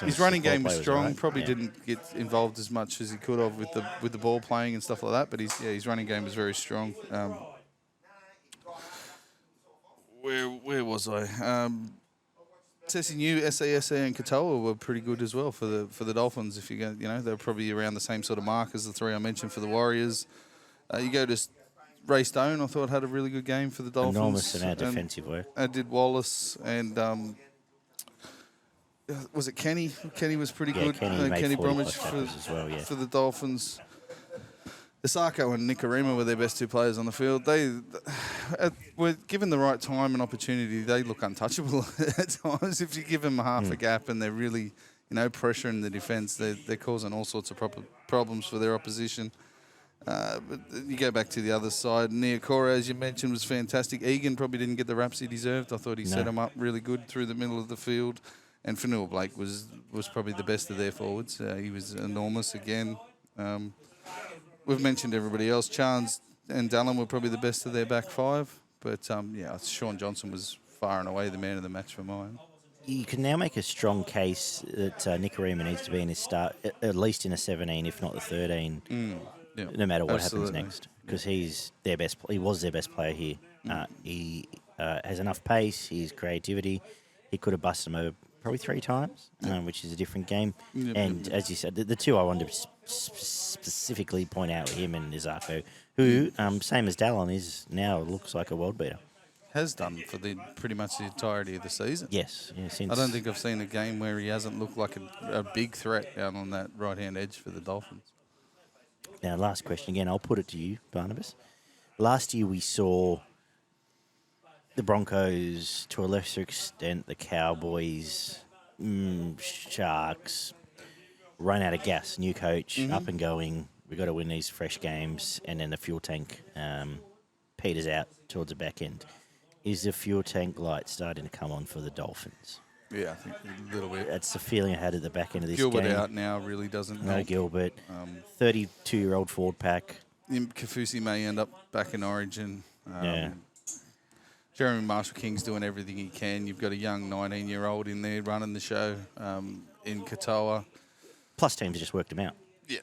his running game was strong. Right. Probably didn't get involved as much as he could have with the ball playing and stuff like that. But his running game was very strong. Where was I? SSU, SASA, and Katoa were pretty good as well for the Dolphins. If you go, they're probably around the same sort of mark as the 3 I mentioned for the Warriors. You go to Ray Stone, I thought had a really good game for the Dolphins. Enormous amount of defensive work. Did Wallace and was it Kenny? Kenny was pretty good. Kenny Bromwich as well, for the Dolphins. Isako and Nikorima were their best two players on the field. They were given the right time and opportunity. They look untouchable at times. If you give them half a gap and they're really, pressuring the defence, they're causing all sorts of problems for their opposition. But you go back to the other side. Niokora, as you mentioned, was fantastic. Egan probably didn't get the raps he deserved. I thought he set him up really good through the middle of the field. And Fanua Blake was probably the best of their forwards. He was enormous again. We've mentioned everybody else. Chance and Dallin were probably the best of their back five. But, Sean Johnson was far and away the man of the match for mine. You can now make a strong case that Nikorima needs to be in his start, at least in a 17, if not the 13, no matter what happens next. Because he's their best. He was their best player here. He has enough pace, his creativity. He could have busted him over probably 3 times, which is a different game. And as you said, the two I wanted to specifically point out were him and Isako, who, same as Dallin, is now looks like a world beater. Has done for pretty much the entirety of the season. Yes. Yeah, I don't think I've seen a game where he hasn't looked like a big threat out on that right-hand edge for the Dolphins. Now, last question again. I'll put it to you, Barnabas. Last year we saw the Broncos, to a lesser extent, the Cowboys, Sharks, run out of gas. New coach, up and going. We've got to win these fresh games. And then the fuel tank peters out towards the back end. Is the fuel tank light starting to come on for the Dolphins? Yeah, I think a little bit. That's the feeling I had at the back end of this Gilbert game. Gilbert out now really doesn't help. No Gilbert. 32-year-old forward pack. Kafusi may end up back in Origin. Jeremy Marshall-King's doing everything he can. You've got a young 19-year-old in there running the show in Katoa. Plus teams just worked him out. Yeah.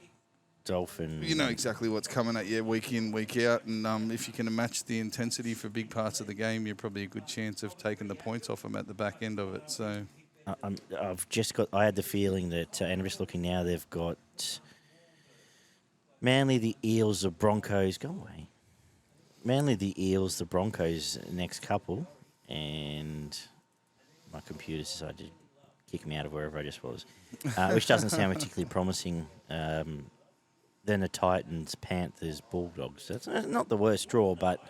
Dolphin. You know exactly what's coming at you week in, week out. And if you can match the intensity for big parts of the game, you're probably a good chance of taking the points off them at the back end of it. So I had the feeling that, and I'm just looking now, they've got Manly, the Eels, the Broncos. Go away. Manly, the Eels, the Broncos next couple. And my computer decided to kick me out of wherever I just was, which doesn't sound particularly promising. Then the Titans, Panthers, Bulldogs. That's not the worst draw, but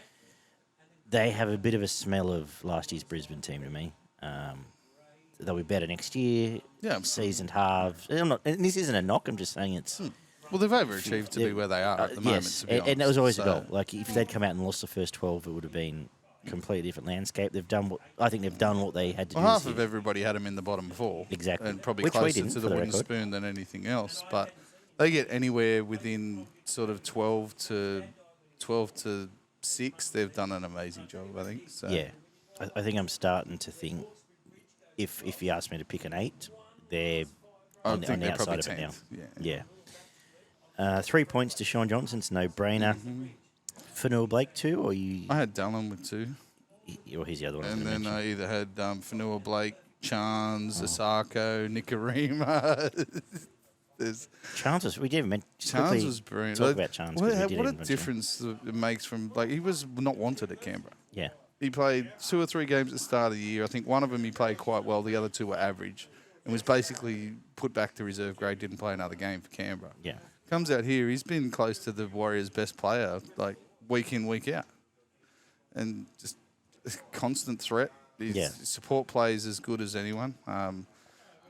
they have a bit of a smell of last year's Brisbane team to me. They'll be better next year. Yeah, seasoned halves. And this isn't a knock. I'm just saying it's. Well, they've overachieved to be where they are at the moment. Yes, to be honest. And that was always the goal. Like if they'd come out and lost the first 12, it would have been a completely different landscape. They've done what they had to do. Half of everybody had them in the bottom 4. Exactly, and probably which closer to the wooden spoon than anything else. But they get anywhere within sort of 12 to 6. They've done an amazing job, I think. So. Yeah, I think I'm starting to think if you ask me to pick an 8, they're on the outside of it now. Yeah. 3 points to Sean Johnson's no-brainer. Fanua Blake 2, or you? I had Dallin with 2. Or he's the other one. And then I either had Fanua Blake, Chance, Isako, Nikorima. Chance we didn't mention. Chance was brilliant. Talk about Chance. What a difference it makes from he was not wanted at Canberra. Yeah. He played 2 or 3 games at the start of the year. I think one of them he played quite well. The other 2 were average, and was basically put back to reserve grade. Didn't play another game for Canberra. Yeah. Comes out here, he's been close to the Warriors' best player, like week in, week out, and just a constant threat. His support play is as good as anyone.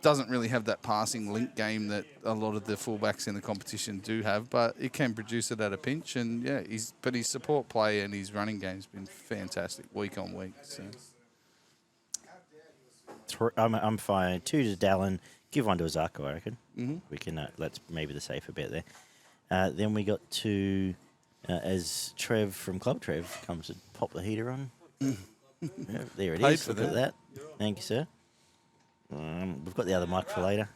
Doesn't really have that passing link game that a lot of the fullbacks in the competition do have, but he can produce it at a pinch. And his support play and his running game's been fantastic week on week. So. I'm fine. 2 to Dallin. Give 1 to Isako, I reckon. We can let's maybe the safer bet there. Then we got to as Trev from Club Trev comes to pop the heater on. There it is. Look at that. Thank you, sir. We've got the other mic for later.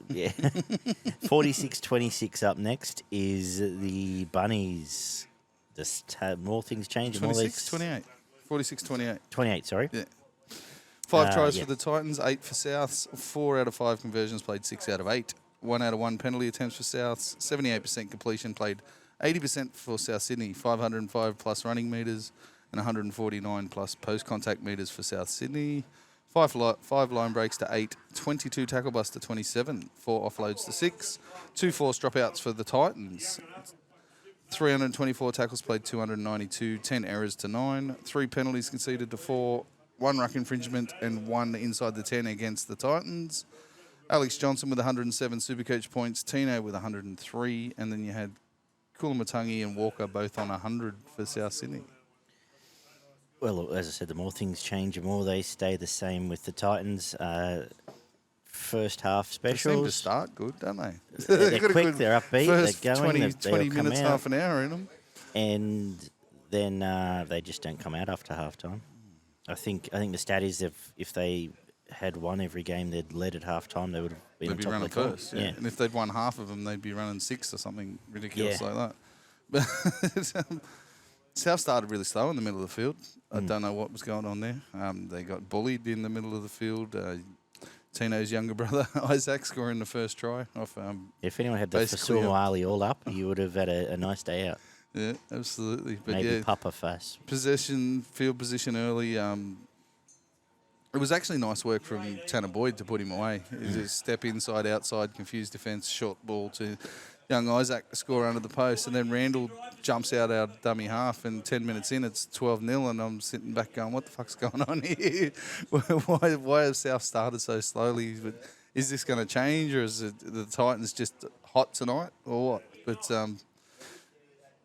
Yeah. 46-26 up next is the Bunnies. Just more things changing. 26-28. 46-28. 28, sorry. Yeah. 5 tries for the Titans, 8 for Souths, 4 out of 5 conversions, played 6 out of 8. 1 out of 1 penalty attempts for Souths, 78% completion, played 80% for South Sydney, 505 plus running metres and 149 plus post-contact metres for South Sydney. 5 line breaks to 8, 22 tackle busts to 27, 4 offloads to 6, 2 forced dropouts for the Titans. 324 tackles played, 292, 10 errors to 9, 3 penalties conceded to 4, 1 ruck infringement and 1 inside the 10 against the Titans. Alex Johnson with 107 Supercoach points, Tino with 103, and then you had Kulamutangi and Walker both on 100 for South Sydney. Well, as I said, the more things change, the more they stay the same with the Titans. First half specials. They seem to start good, don't they? They're quick, they're upbeat, first they're going, 20 minutes, out, half an hour in them. And then they just don't come out after half-time. I think the stat is if they had won every game they'd led at half-time, they would have been top running of the first. Yeah. And if they'd won half of them, they'd be running 6 or something ridiculous like that. But South started really slow in the middle of the field. I don't know what was going on there. They got bullied in the middle of the field. Tino's younger brother, Isaac, scoring the first try off. If anyone had the Fasuamali all up, you would have had a nice day out. Yeah, absolutely. But maybe Papa Fuss. Field position early. It was actually nice work from Tanner Boyd to put him away. Just step inside, outside, confused defence, short ball to young Isaac to score under the post, and then Randall jumps out our dummy half, and 10 minutes in, it's 12-0, and I'm sitting back going, what the fuck's going on here? Why have South started so slowly? Is this going to change, or is it the Titans just hot tonight, or what? But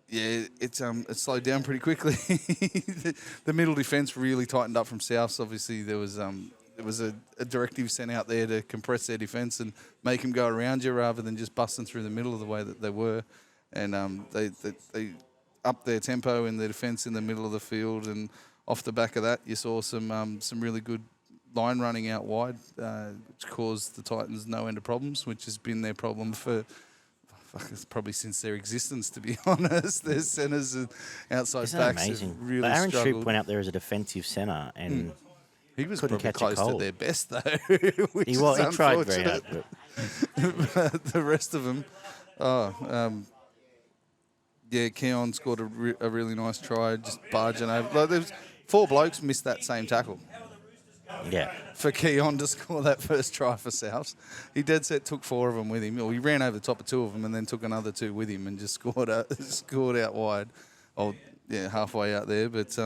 yeah, it slowed down pretty quickly. The middle defence really tightened up from Souths. Obviously, there was a directive sent out there to compress their defence and make them go around you rather than just busting through the middle of the way that they were. And they upped their tempo in their defence in the middle of the field. And off the back of that, you saw some really good line running out wide, which caused the Titans no end of problems, which has been their problem for... it's probably since their existence, to be honest. Their centres and outside backs have really struggled. Aaron Shoup went up there as a defensive centre and he was probably close to their best, though. He tried very hard. But the rest of them, Keon scored a really nice try, just barging over. Like, there was 4 blokes missed that same tackle. Yeah. For Keon to score that first try for South. He dead set took 4 of them with him. Or he ran over the top of 2 of them and then took another 2 with him and just scored out wide. Halfway out there. But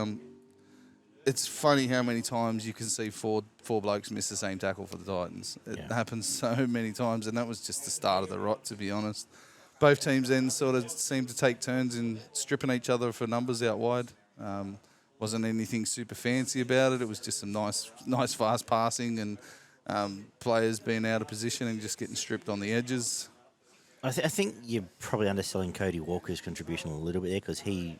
it's funny how many times you can see four blokes miss the same tackle for the Titans. It happens so many times, and that was just the start of the rot, to be honest. Both teams then sort of seemed to take turns in stripping each other for numbers out wide. Wasn't anything super fancy about it. It was just some nice fast passing and players being out of position and just getting stripped on the edges. I think you're probably underselling Cody Walker's contribution a little bit there because he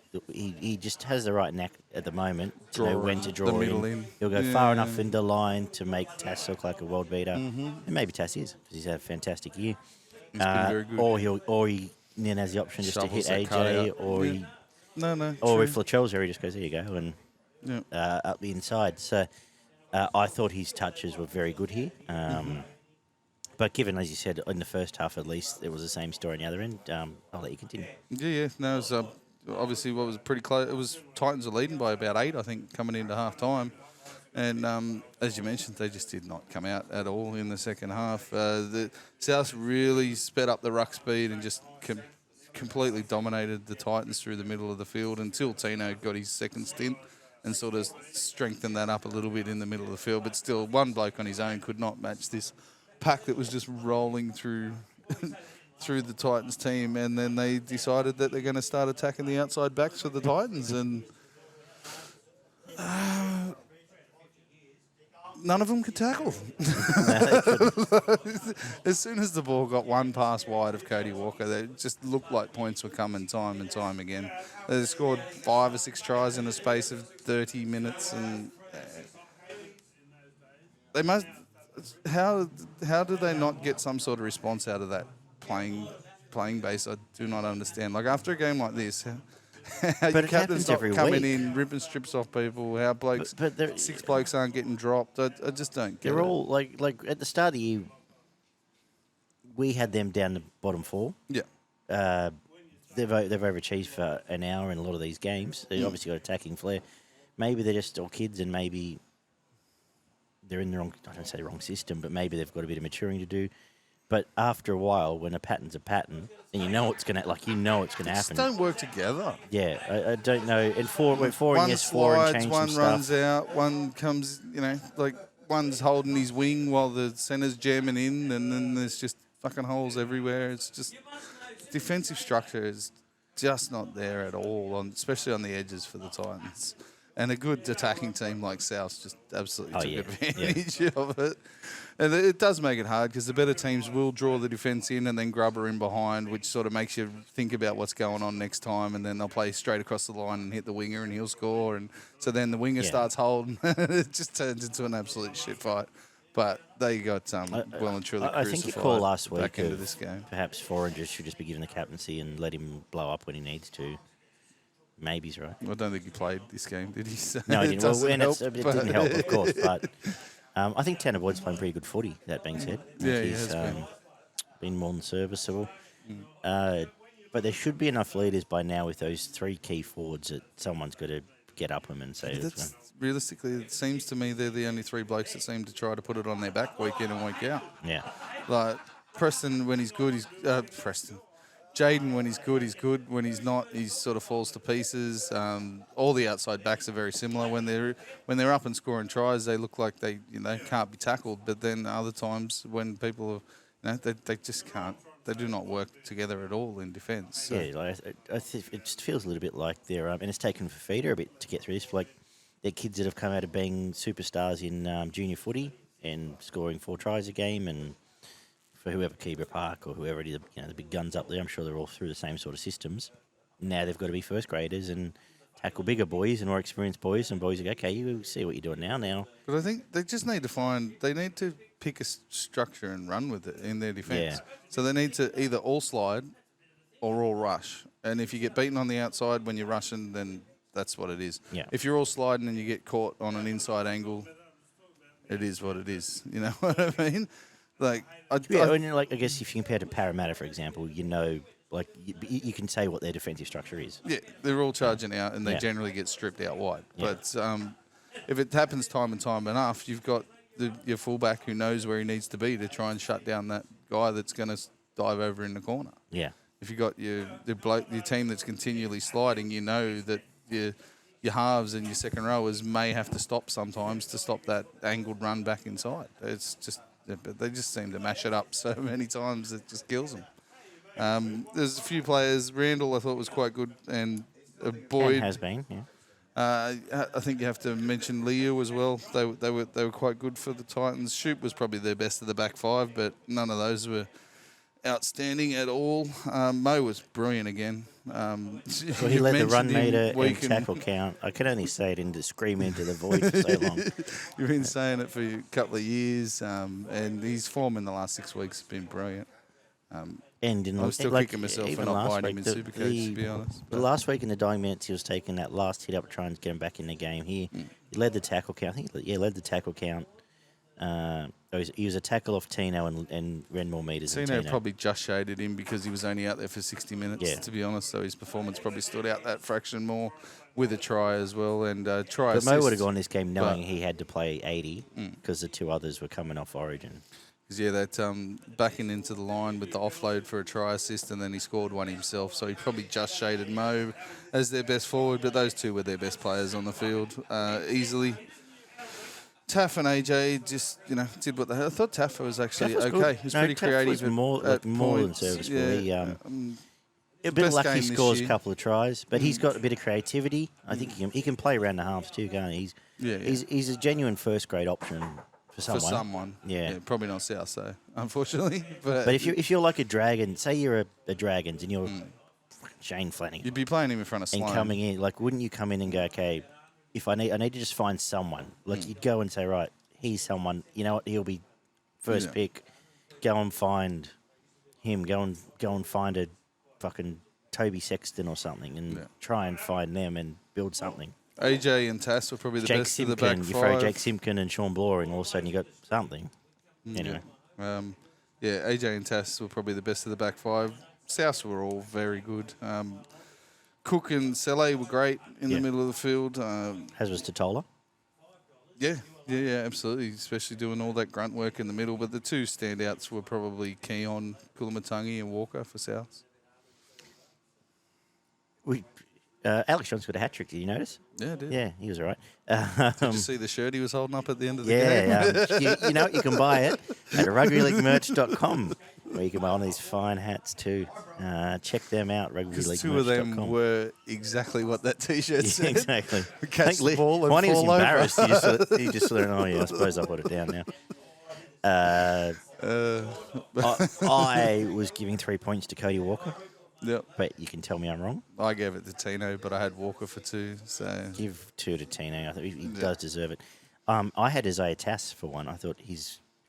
just has the right knack at the moment to know when to draw in. He'll go far enough into line to make Tass look like a world beater. And maybe Tass is because he's had a fantastic year. He's been very good. Or he then has the option just Shovels to hit AJ or he... No. Or true. if Latrell's there, he just goes, there you go, and up the inside. So I thought his touches were very good here. But given, as you said, in the first half at least, it was the same story on the other end. I'll let you continue. Yeah. No, it was obviously what was pretty close. It was Titans are leading by about 8, I think, coming into half time. And as you mentioned, they just did not come out at all in the second half. The South really sped up the ruck speed and just completely dominated the Titans through the middle of the field until Tino got his second stint and sort of strengthened that up a little bit in the middle of the field. But still, one bloke on his own could not match this pack that was just rolling through through the Titans team. And then they decided that they're going to start attacking the outside backs for the Titans. And none of them could tackle. As soon as the ball got one pass wide of Cody Walker, they just looked like points were coming time and time again. They scored 5 or 6 tries in a space of 30 minutes, and they must. How did they not get some sort of response out of that playing base? I do not understand. Like after a game like this. How your captain's not coming in, ripping strips off people, how blokes, 6 blokes aren't getting dropped. I just don't get it. They're all, like at the start of the year, we had them down the bottom 4. Yeah. They've overachieved for an hour in a lot of these games. They've obviously got attacking flair. Maybe they're just all kids and maybe they're in the wrong, I don't say the wrong system, but maybe they've got a bit of maturing to do. But after a while, when a pattern's a pattern, and you know it's gonna happen. Just don't work together. Yeah, I don't know. And four and One yes, four and slides, change one some runs stuff. out, one comes, like one's holding his wing while the centre's jamming in, and then there's just fucking holes everywhere. It's just defensive structure is just not there at all, especially on the edges for the Titans. And a good attacking team like South just absolutely took advantage of it. And it does make it hard because the better teams will draw the defence in and then grubber in behind, which sort of makes you think about what's going on next time. And then they'll play straight across the line and hit the winger and he'll score. And so then the winger starts holding. It just turns into an absolute shit fight. But they got well and truly crucified. I think you call last week back into this game. Perhaps Foreigner should just be given the captaincy and let him blow up when he needs to. Maybe he's right. I don't think he played this game, did he? So no, he didn't. It didn't help, of course. But I think Tanner Boyd's playing pretty good footy, that being said. Yeah, he's been more than serviceable. But there should be enough leaders by now with those three key forwards that someone's got to get up them and say... Realistically, it seems to me they're the only three blokes that seem to try to put it on their back week in and week out. Yeah. Like, Preston, when he's good, he's... Preston. Jaden, when he's good, he's good. When he's not, he sort of falls to pieces. All the outside backs are very similar. When they're up and scoring tries, they look like they can't be tackled. But then other times when people, they just can't. They do not work together at all in defence. So. Yeah, like, I think it just feels a little bit like they're and it's taken for Feeder a bit to get through this. Like they're kids that have come out of being superstars in junior footy and scoring 4 tries a game and. For whoever, Kebra Park or whoever it is, the big guns up there, I'm sure they're all through the same sort of systems. Now they've got to be first graders and tackle bigger boys and more experienced boys, and boys go, okay, you see what you're doing now. But I think they just need to pick a structure and run with it in their defence. Yeah. So they need to either all slide or all rush. And if you get beaten on the outside when you're rushing, then that's what it is. Yeah. If you're all sliding and you get caught on an inside angle, it is what it is. You know what I mean? Like, I guess if you compare to Parramatta, for example, you can say what their defensive structure is. Yeah, they're all charging out, and they generally get stripped out wide. Yeah. But if it happens time and time enough, you've got your fullback who knows where he needs to be to try and shut down that guy that's going to dive over in the corner. Yeah. If you've got your team that's continually sliding, you know that your halves and your second rowers may have to stop sometimes to stop that angled run back inside. It's just... But they just seem to mash it up so many times it just kills them. There's a few players. Randall I thought was quite good, and Boyd has been. Yeah. I think you have to mention Liu as well. They were quite good for the Titans. Shoop was probably their best of the back five, but none of those were outstanding at all. Mo was brilliant again. Well, he led the run meter and tackle count. I can only say it and scream into the void for so long. You've been saying it for a couple of years, and his form in the last 6 weeks has been brilliant. I'm still kicking myself for not buying him in Supercoach, to be honest. The last week in the dying minutes, he was taking that last hit up trying to get him back in the game. He led the tackle count. I think led the tackle count. He was a tackle off Tino and ran more metres than Tino. Tino probably just shaded him because he was only out there for 60 minutes, to be honest. So his performance probably stood out that fraction more with a try as well. And try assist. But Mo would have gone this game knowing he had to play 80 because the two others were coming off Origin. Because, that backing into the line with the offload for a try assist, and then he scored one himself. So he probably just shaded Mo as their best forward, but those two were their best players on the field easily. Taff and AJ just, did what they had. I thought Taff was actually okay. He was pretty creative. Was more than serviceable. Yeah, a bit lucky he scores a couple of tries, but he's got a bit of creativity. I think he can play around the halves too, can't he? He's a genuine first-grade option for someone. For someone. Yeah. Probably not South, so unfortunately. But if you're like a Dragon, say you're a Dragons and you're Shane Flanagan. You'd be playing him in front of Sloan. And coming in, wouldn't you come in and go, okay, if I need to just find someone. You'd go and say, right, he's someone. You know what? He'll be first pick. Go and find him. Go and find a fucking Toby Sexton or something, and try and find them and build something. AJ and Tass were probably the best of the back five. You throw Jake Simpkin and Sean Bloor, and all of a sudden you got something. Anyway. AJ and Tass were probably the best of the back five. Souths were all very good. Cook and Sele were great in the middle of the field. As was Totola. Yeah. Yeah, absolutely. Especially doing all that grunt work in the middle. But the two standouts were probably Keon, Kulamattangi and Walker for South. Alex Johnson got a hat trick. Did you notice? Yeah, I did. Yeah, he was all right. Did you see the shirt he was holding up at the end of the game? You know what? You can buy it at rugbyleaguemerch.com, where you can buy all these fine hats too. Check them out, rugbyleaguemerch.com. Two of them were exactly what that T-shirt said. Exactly. Catch the ball and one, he was fall embarrassed. over. He just learned, oh, yeah, I suppose I'll put it down now. I was giving 3 points to Cody Walker. Yep. But you can tell me I'm wrong. I gave it to Tino, but I had Walker for 2. So give 2 to Tino. I think he does deserve it. I had Isaiah Tass for 1. I thought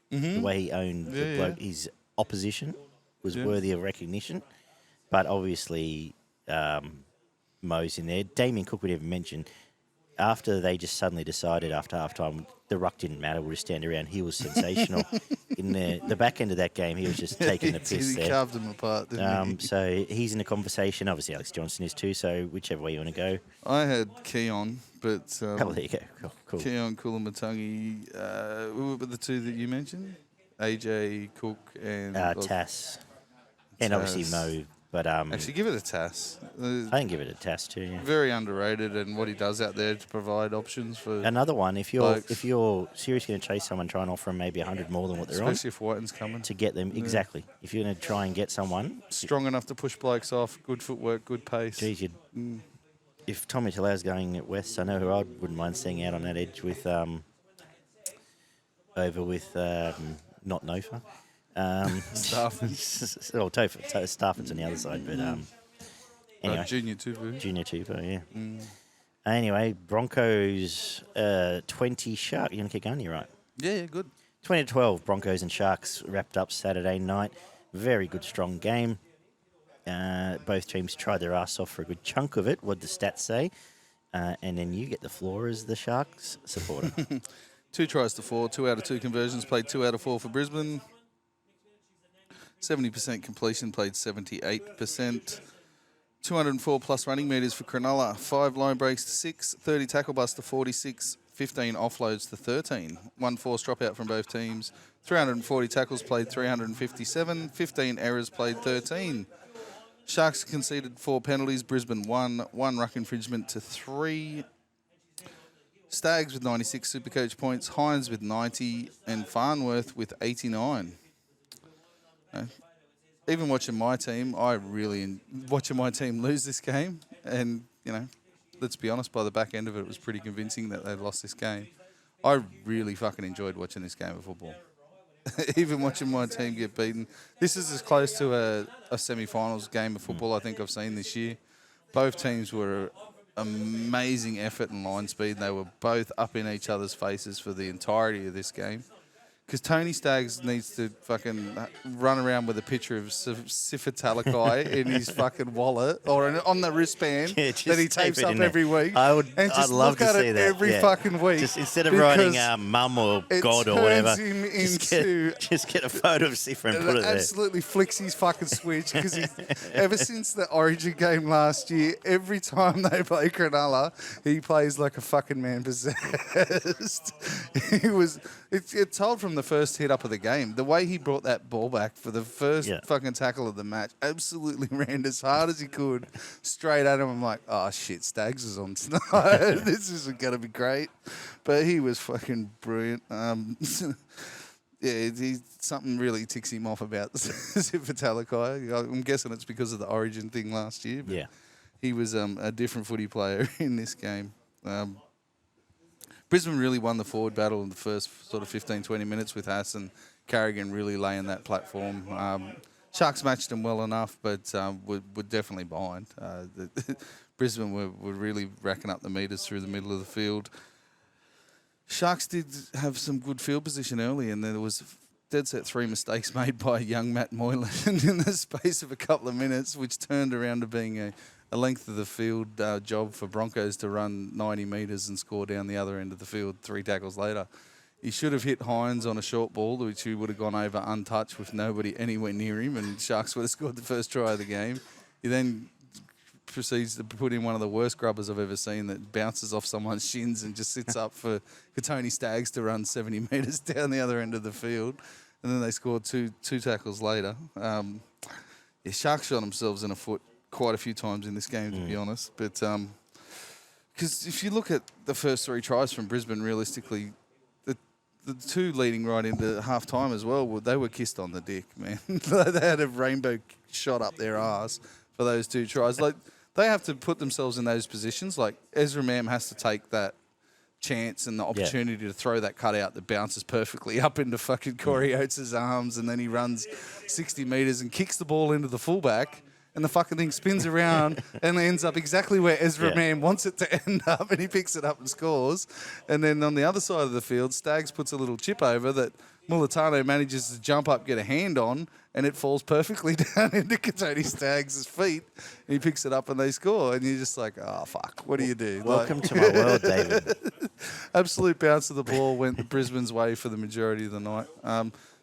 the way he owned the bloke, his opposition was worthy of recognition. But obviously, Mo's in there. Damien Cook would have mentioned after they just suddenly decided after halftime the ruck didn't matter. We'll just stand around. He was sensational. In the back end of that game, he was just taking the piss there. He carved them apart, didn't he? So he's in the conversation. Obviously, Alex Johnson is too. So whichever way you want to go. I had Keon, but there you go. Cool. Keon, Kulamattangi. Who were the two that you mentioned? AJ Cook and Tass, and obviously Mo. But actually, give it a Tass. I can give it a Tass too. Yeah. Very underrated, and what he does out there to provide options for another one. If you're seriously going to chase someone, try and offer them maybe 100 more than what they're especially if Whiten's coming to get them exactly. If you're going to try and get someone strong enough to push blokes off, good footwork, good pace. Geez, if Tommy Talau's going at West, I know who I wouldn't mind seeing out on that edge with over with not Nofa. Stafford. Well, Stafford's on the other side, but anyway. Junior Tupu, yeah. Anyway, Broncos 20 Sharks. You want to keep going? You're right. Yeah, good. 20-12 Broncos and Sharks wrapped up Saturday night. Very good, strong game. Both teams tried their ass off for a good chunk of it. What did the stats say? And then you get the floor as the Sharks supporter. 2 tries to 4, 2 out of 2 conversions, played 2 out of 4 for Brisbane. 70% completion, played 78%. 204 plus running metres for Cronulla. 5 line breaks to 6, 30 tackle busts to 46, 15 offloads to 13. 1 forced dropout from both teams. 340 tackles, played 357. 15 errors, played 13. Sharks conceded 4 penalties. Brisbane 1 ruck infringement to 3. Stags with 96 Supercoach points. Hines with 90 and Farnworth with 89. Even watching my team, watching my team lose this game, and let's be honest, by the back end of it was pretty convincing that they lost this game. I really fucking enjoyed watching this game of football. Even watching my team get beaten. This is as close to a semi-finals game of football I think I've seen this year. Both teams were amazing effort and line speed. They were both up in each other's faces for the entirety of this game. Because Tony Staggs needs to fucking run around with a picture of Sifa Talakai in his fucking wallet or on the wristband that he tapes up every week. I'd love to see that every fucking week. Just instead of writing mum or God or whatever, just get a photo of Sifa and put it there. Absolutely flicks his fucking switch because ever since the Origin game last year, every time they play Cronulla, he plays like a fucking man possessed. It told from the first hit up of the game. The way he brought that ball back for the first fucking tackle of the match, absolutely ran as hard as he could straight at him. I'm like, oh shit, Staggs is on tonight. This isn't going to be great. But he was fucking brilliant. Something really ticks him off about Sifa Talakai. I'm guessing it's because of the Origin thing last year. But he was a different footy player in this game. Brisbane really won the forward battle in the first sort of 15, 20 minutes with Haas and Carrigan really laying that platform. Sharks matched them well enough, but were definitely behind. Brisbane were really racking up the metres through the middle of the field. Sharks did have some good field position early, and there was dead set 3 mistakes made by young Matt Moylan in the space of a couple of minutes, which turned around to being a length of the field job for Broncos to run 90 metres and score down the other end of the field 3 tackles later. He should have hit Hines on a short ball, which he would have gone over untouched with nobody anywhere near him, and Sharks would have scored the first try of the game. He then proceeds to put in one of the worst grubbers I've ever seen that bounces off someone's shins and just sits up for Tony Staggs to run 70 metres down the other end of the field. And then they scored two tackles later. Sharks shot themselves in the foot quite a few times in this game, to be honest. But because if you look at the first 3 tries from Brisbane, realistically, the 2 leading right into half-time as well, they were kissed on the dick, man. They had a rainbow shot up their arse for those 2 tries. Like, they have to put themselves in those positions. Like, Ezra Mam has to take that chance and the opportunity to throw that cutout that bounces perfectly up into fucking Corey Oates' arms, and then he runs 60 metres and kicks the ball into the fullback, and the fucking thing spins around and ends up exactly where Ezra Mam wants it to end up, and he picks it up and scores. And then on the other side of the field, Staggs puts a little chip over that Mulatano manages to jump up, get a hand on, and it falls perfectly down into Tony Staggs' feet. And he picks it up and they score. And you're just like, oh, fuck, what do you do? Welcome to my world, David. Absolute bounce of the ball went Brisbane's way for the majority of the night.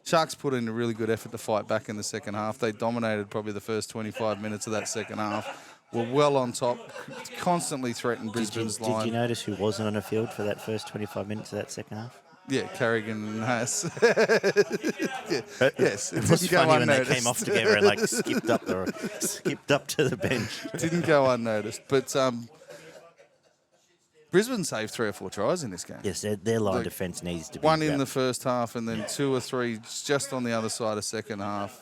Sharks put in a really good effort to fight back in the second half. They dominated probably the first 25 minutes of that second half. Were well on top, constantly threatened Brisbane's line. Did you notice who wasn't on the field for that first 25 minutes of that second half? Yeah, Carrigan and Haas. Yes, it was funny when they came off together and skipped up to the bench. Didn't go unnoticed, but Brisbane saved 3 or 4 tries in this game. Yes, their line defence needs to be one in the first half, and then 2 or 3 just on the other side of second half.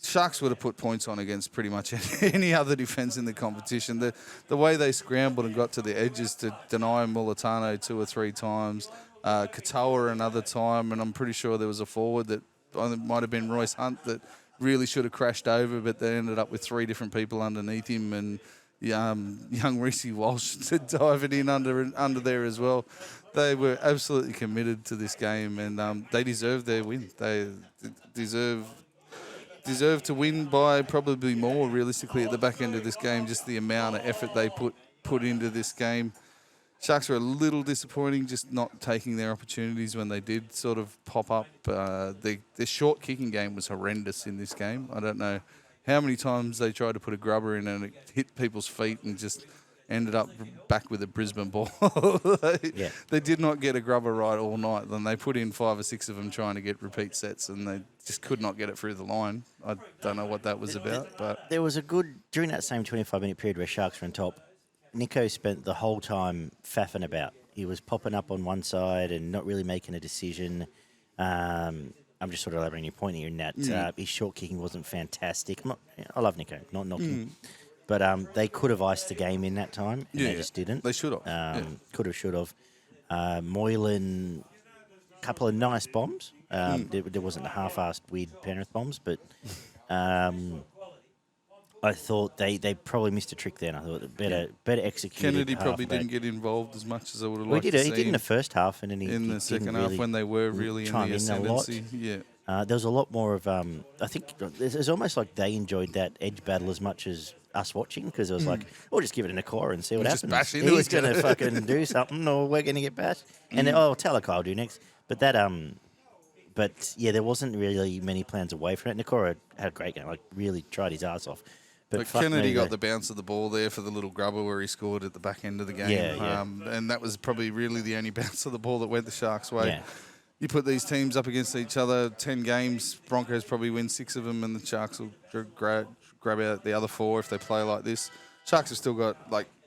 Sharks would have put points on against pretty much any other defence in the competition. The way they scrambled and got to the edges to deny Mulatano 2 or 3 times, Katoa another time, and I'm pretty sure there was a forward that might have been Royce Hunt that really should have crashed over, but they ended up with 3 different people underneath him, and young Reece Walsh diving in under there as well. They were absolutely committed to this game, and they deserved their win. They deserve to win by probably more, realistically, at the back end of this game, just the amount of effort they put into this game. Sharks were a little disappointing, just not taking their opportunities when they did sort of pop up. Their short kicking game was horrendous in this game. I don't know how many times they tried to put a grubber in and it hit people's feet and just ended up back with a Brisbane ball. They did not get a grubber right all night. Then they put in 5 or 6 of them trying to get repeat sets, and they just could not get it through the line. I don't know what that was about. But there was during that same 25-minute period where Sharks were on top, Nico spent the whole time faffing about. He was popping up on one side and not really making a decision. I'm just sort of elaborating your point here in that his short kicking wasn't fantastic. I love Nico, not knocking. But they could have iced the game in that time, and they just didn't. They should have. Could have, should have. Moylan, a couple of nice bombs. There wasn't the half-assed weird Penrith bombs, but I thought they probably missed a trick there, and I thought better executed. Kennedy probably didn't get involved as much as I would have liked to see. He did in the first half, and then in the second half when they were really in the ascendancy. There was a lot more of. I think it's almost like they enjoyed that edge battle as much as us watching, because it was like, we'll just give it in a core and see what happens. Bash into He's going to fucking do something, or we're going to get bashed. And then, Talakai will do next. But that there wasn't really many plans away from it. Nakora had a great game, really tried his ass off. But Kennedy got the bounce of the ball there for the little grubber where he scored at the back end of the game. And that was probably really the only bounce of the ball that went the Sharks' way. Yeah. You put these teams up against each other, 10 games, Broncos probably win 6 of them, and the Sharks will grab out the other 4 if they play like this. Sharks have still got,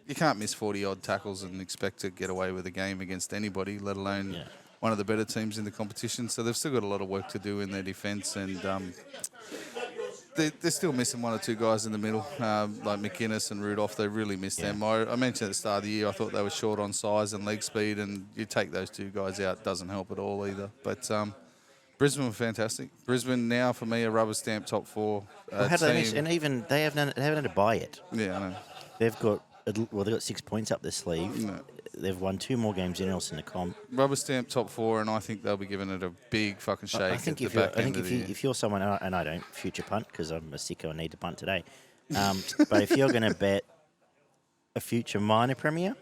you can't miss 40-odd tackles and expect to get away with a game against anybody, let alone one of the better teams in the competition. So they've still got a lot of work to do in their defence, and they're still missing 1 or 2 guys in the middle, like McInnes and Rudolph. They really missed them. I mentioned at the start of the year, I thought they were short on size and leg speed, and you take those 2 guys out, doesn't help at all either. But Brisbane were fantastic. Brisbane now, for me, a rubber stamp top 4 team. And even they haven't had a bye yet. Yeah, I know. They've got 6 points up their sleeve. No. They've won 2 more games than else in the comp. Rubber stamp top 4, and I think they'll be giving it a big fucking shake. I think if you're someone, and I don't future punt because I'm a sicko and need to punt today, but if you're going to bet a future minor premier,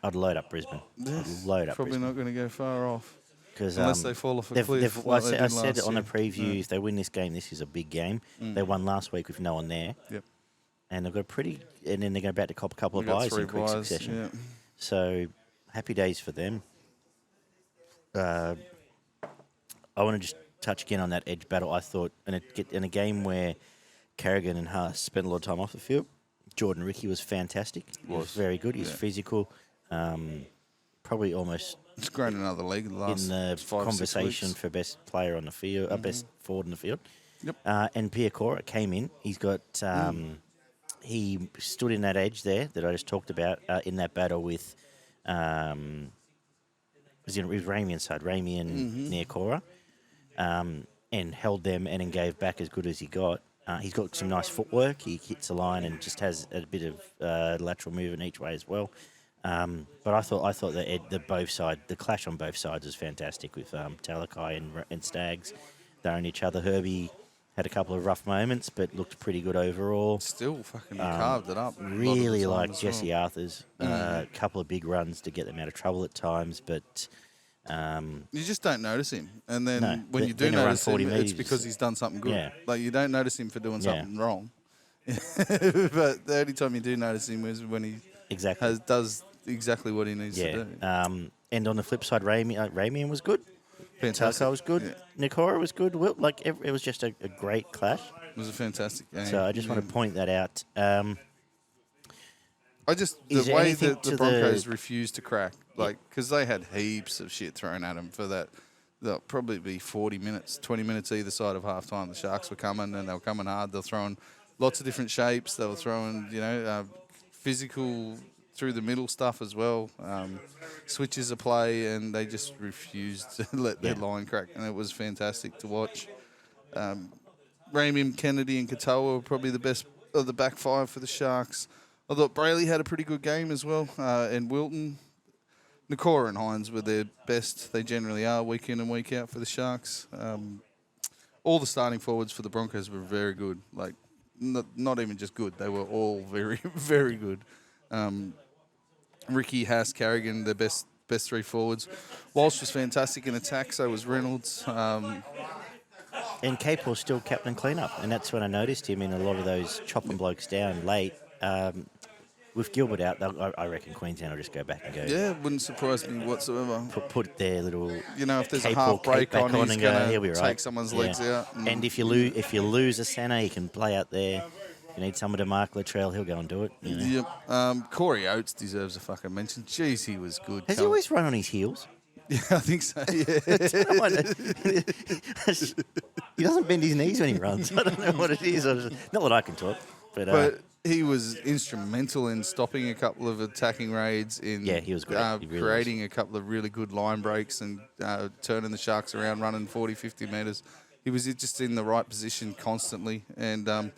I'd load up Brisbane. Probably not going to go far off. Unless they fall off a cliff. I said on a preview, if they win this game, this is a big game. They won last week with no one there. Yep. and they've got and then they're about to cop a couple of We've got buys 3 in quick buys, succession. yeah. So happy days for them. I want to just touch again on that edge battle. I thought in a game where Carrigan and Haas spent a lot of time off the field, Jordan Ricky was fantastic. He was very good. He's physical. Probably almost it's grown another leg in the last in the 5, conversation 6 weeks. for best player on the field, best forward in the field. Yep. And Piacora came in. He's got he stood in that edge there that I just talked about in that battle with with Ramian's side, Ramian Niakora, and held them and then gave back as good as he got. He's got some nice footwork. He hits the line and just has a bit of lateral movement each way as well. But I thought the clash on both sides was fantastic with Talakai and Stags. They're on each other. Herbie had a couple of rough moments, but looked pretty good overall. Still fucking carved it up. Really like Jesse Arthur's. A couple of big runs to get them out of trouble at times, but you just don't notice him. And then when you do then notice him, 40 it's meters. because he's done something good. Yeah. Like, you don't notice him for doing something wrong. But the only time you do notice him is when he does exactly what he needs to do. And on the flip side, Ramian was good. Fantastic. Taka was good. Yeah. Nikora was good. It was just a great clash. It was a fantastic game. So I just want to point that out. The way that the Broncos refused to crack, because they had heaps of shit thrown at them for that. There'll probably be 40 minutes, 20 minutes either side of halftime. The Sharks were coming, and they were coming hard. They were throwing lots of different shapes. They were throwing, physical through the middle stuff as well, switches of play, and they just refused to let their line crack, and it was fantastic to watch. Ramian, Kennedy and Katoa were probably the best of the back five for the Sharks. I thought Brayley had a pretty good game as well, and Wilton. Nikora and Hines were their best. They generally are week in and week out for the Sharks. All the starting forwards for the Broncos were very good. Like, not even just good. They were all very, very good. Ricky, Haas, Carrigan, their best 3 forwards. Walsh was fantastic in attack, so was Reynolds. And Capewell's still captain clean-up, and that's when I noticed him in a lot of those chopping blokes down late. With Gilbert out, I reckon Queensland will just go back and go. Yeah, wouldn't surprise me whatsoever. Put their little. If there's a half break on, he's going to take someone's legs out. And if you lose a centre, he can play out there. If you need someone to mark Latrell, he'll go and do it. Yep. Corey Oates deserves a fucking mention. Jeez, he was good. Has he always run on his heels? Yeah, I think so. Yeah. He doesn't bend his knees when he runs. I don't know what it is. Not that I can talk. But he was instrumental in stopping a couple of attacking raids, he was great. Creating a couple of really good line breaks and turning the Sharks around, running 40, 50 metres. He was just in the right position constantly. And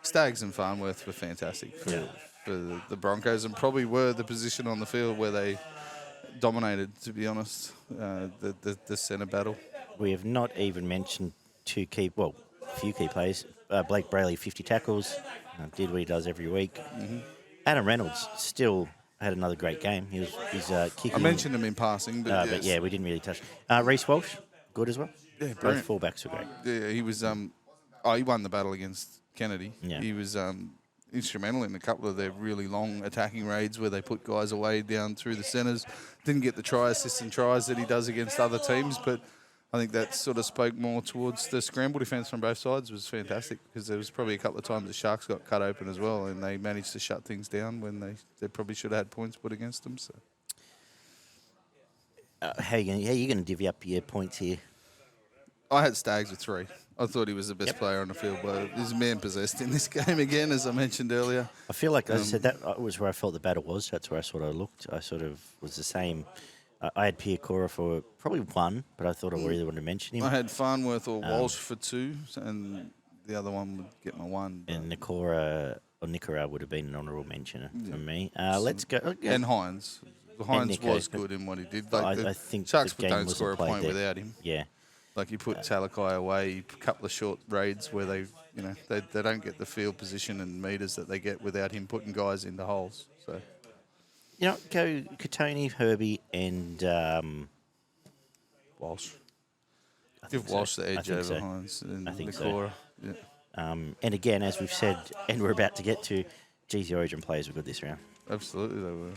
Staggs and Farnworth were fantastic for the Broncos, and probably were the position on the field where they dominated, to be honest, the centre battle. We have not even mentioned a few key players. Blake Brayley, 50 tackles, did what he does every week. Mm-hmm. Adam Reynolds still had another great game. He's kicking. I mentioned him in passing, but we didn't really touch. Reece Walsh, good as well. Yeah, brilliant. Both fullbacks were great. Yeah, he was. He won the battle against Kennedy. Yeah. He was instrumental in a couple of their really long attacking raids where they put guys away down through the centres. Didn't get the assist and tries that he does against other teams, but I think that sort of spoke more towards the scramble defence from both sides. Was fantastic, because there was probably a couple of times the Sharks got cut open as well, and they managed to shut things down when they probably should have had points put against them. So, how are you going to divvy up your points here? I had Staggs with 3. I thought he was the best player on the field, but he's man-possessed in this game again, as I mentioned earlier. I feel like, as I said, that was where I felt the battle was. That's where I sort of looked. I sort of was the same. I had Piacora for probably 1, but I thought I really wanted to mention him. I had Farnworth or Walsh for 2, and the other one would get my 1. And Nikora would have been an honourable mention from me. Let's go. And Hines. Hines was good in what he did. I think Sharks the game don't score a point there. without him. Yeah. Like, you put Talakai away, a couple of short raids where they don't get the field position and metres that they get without him putting guys into holes. So, go Katoni, Herbie, and Walsh. Give Walsh the edge over Hines and I think Nikora. So. And again, as we've said, and we're about to get to, geez, the Origin players were good this round. Absolutely, they were.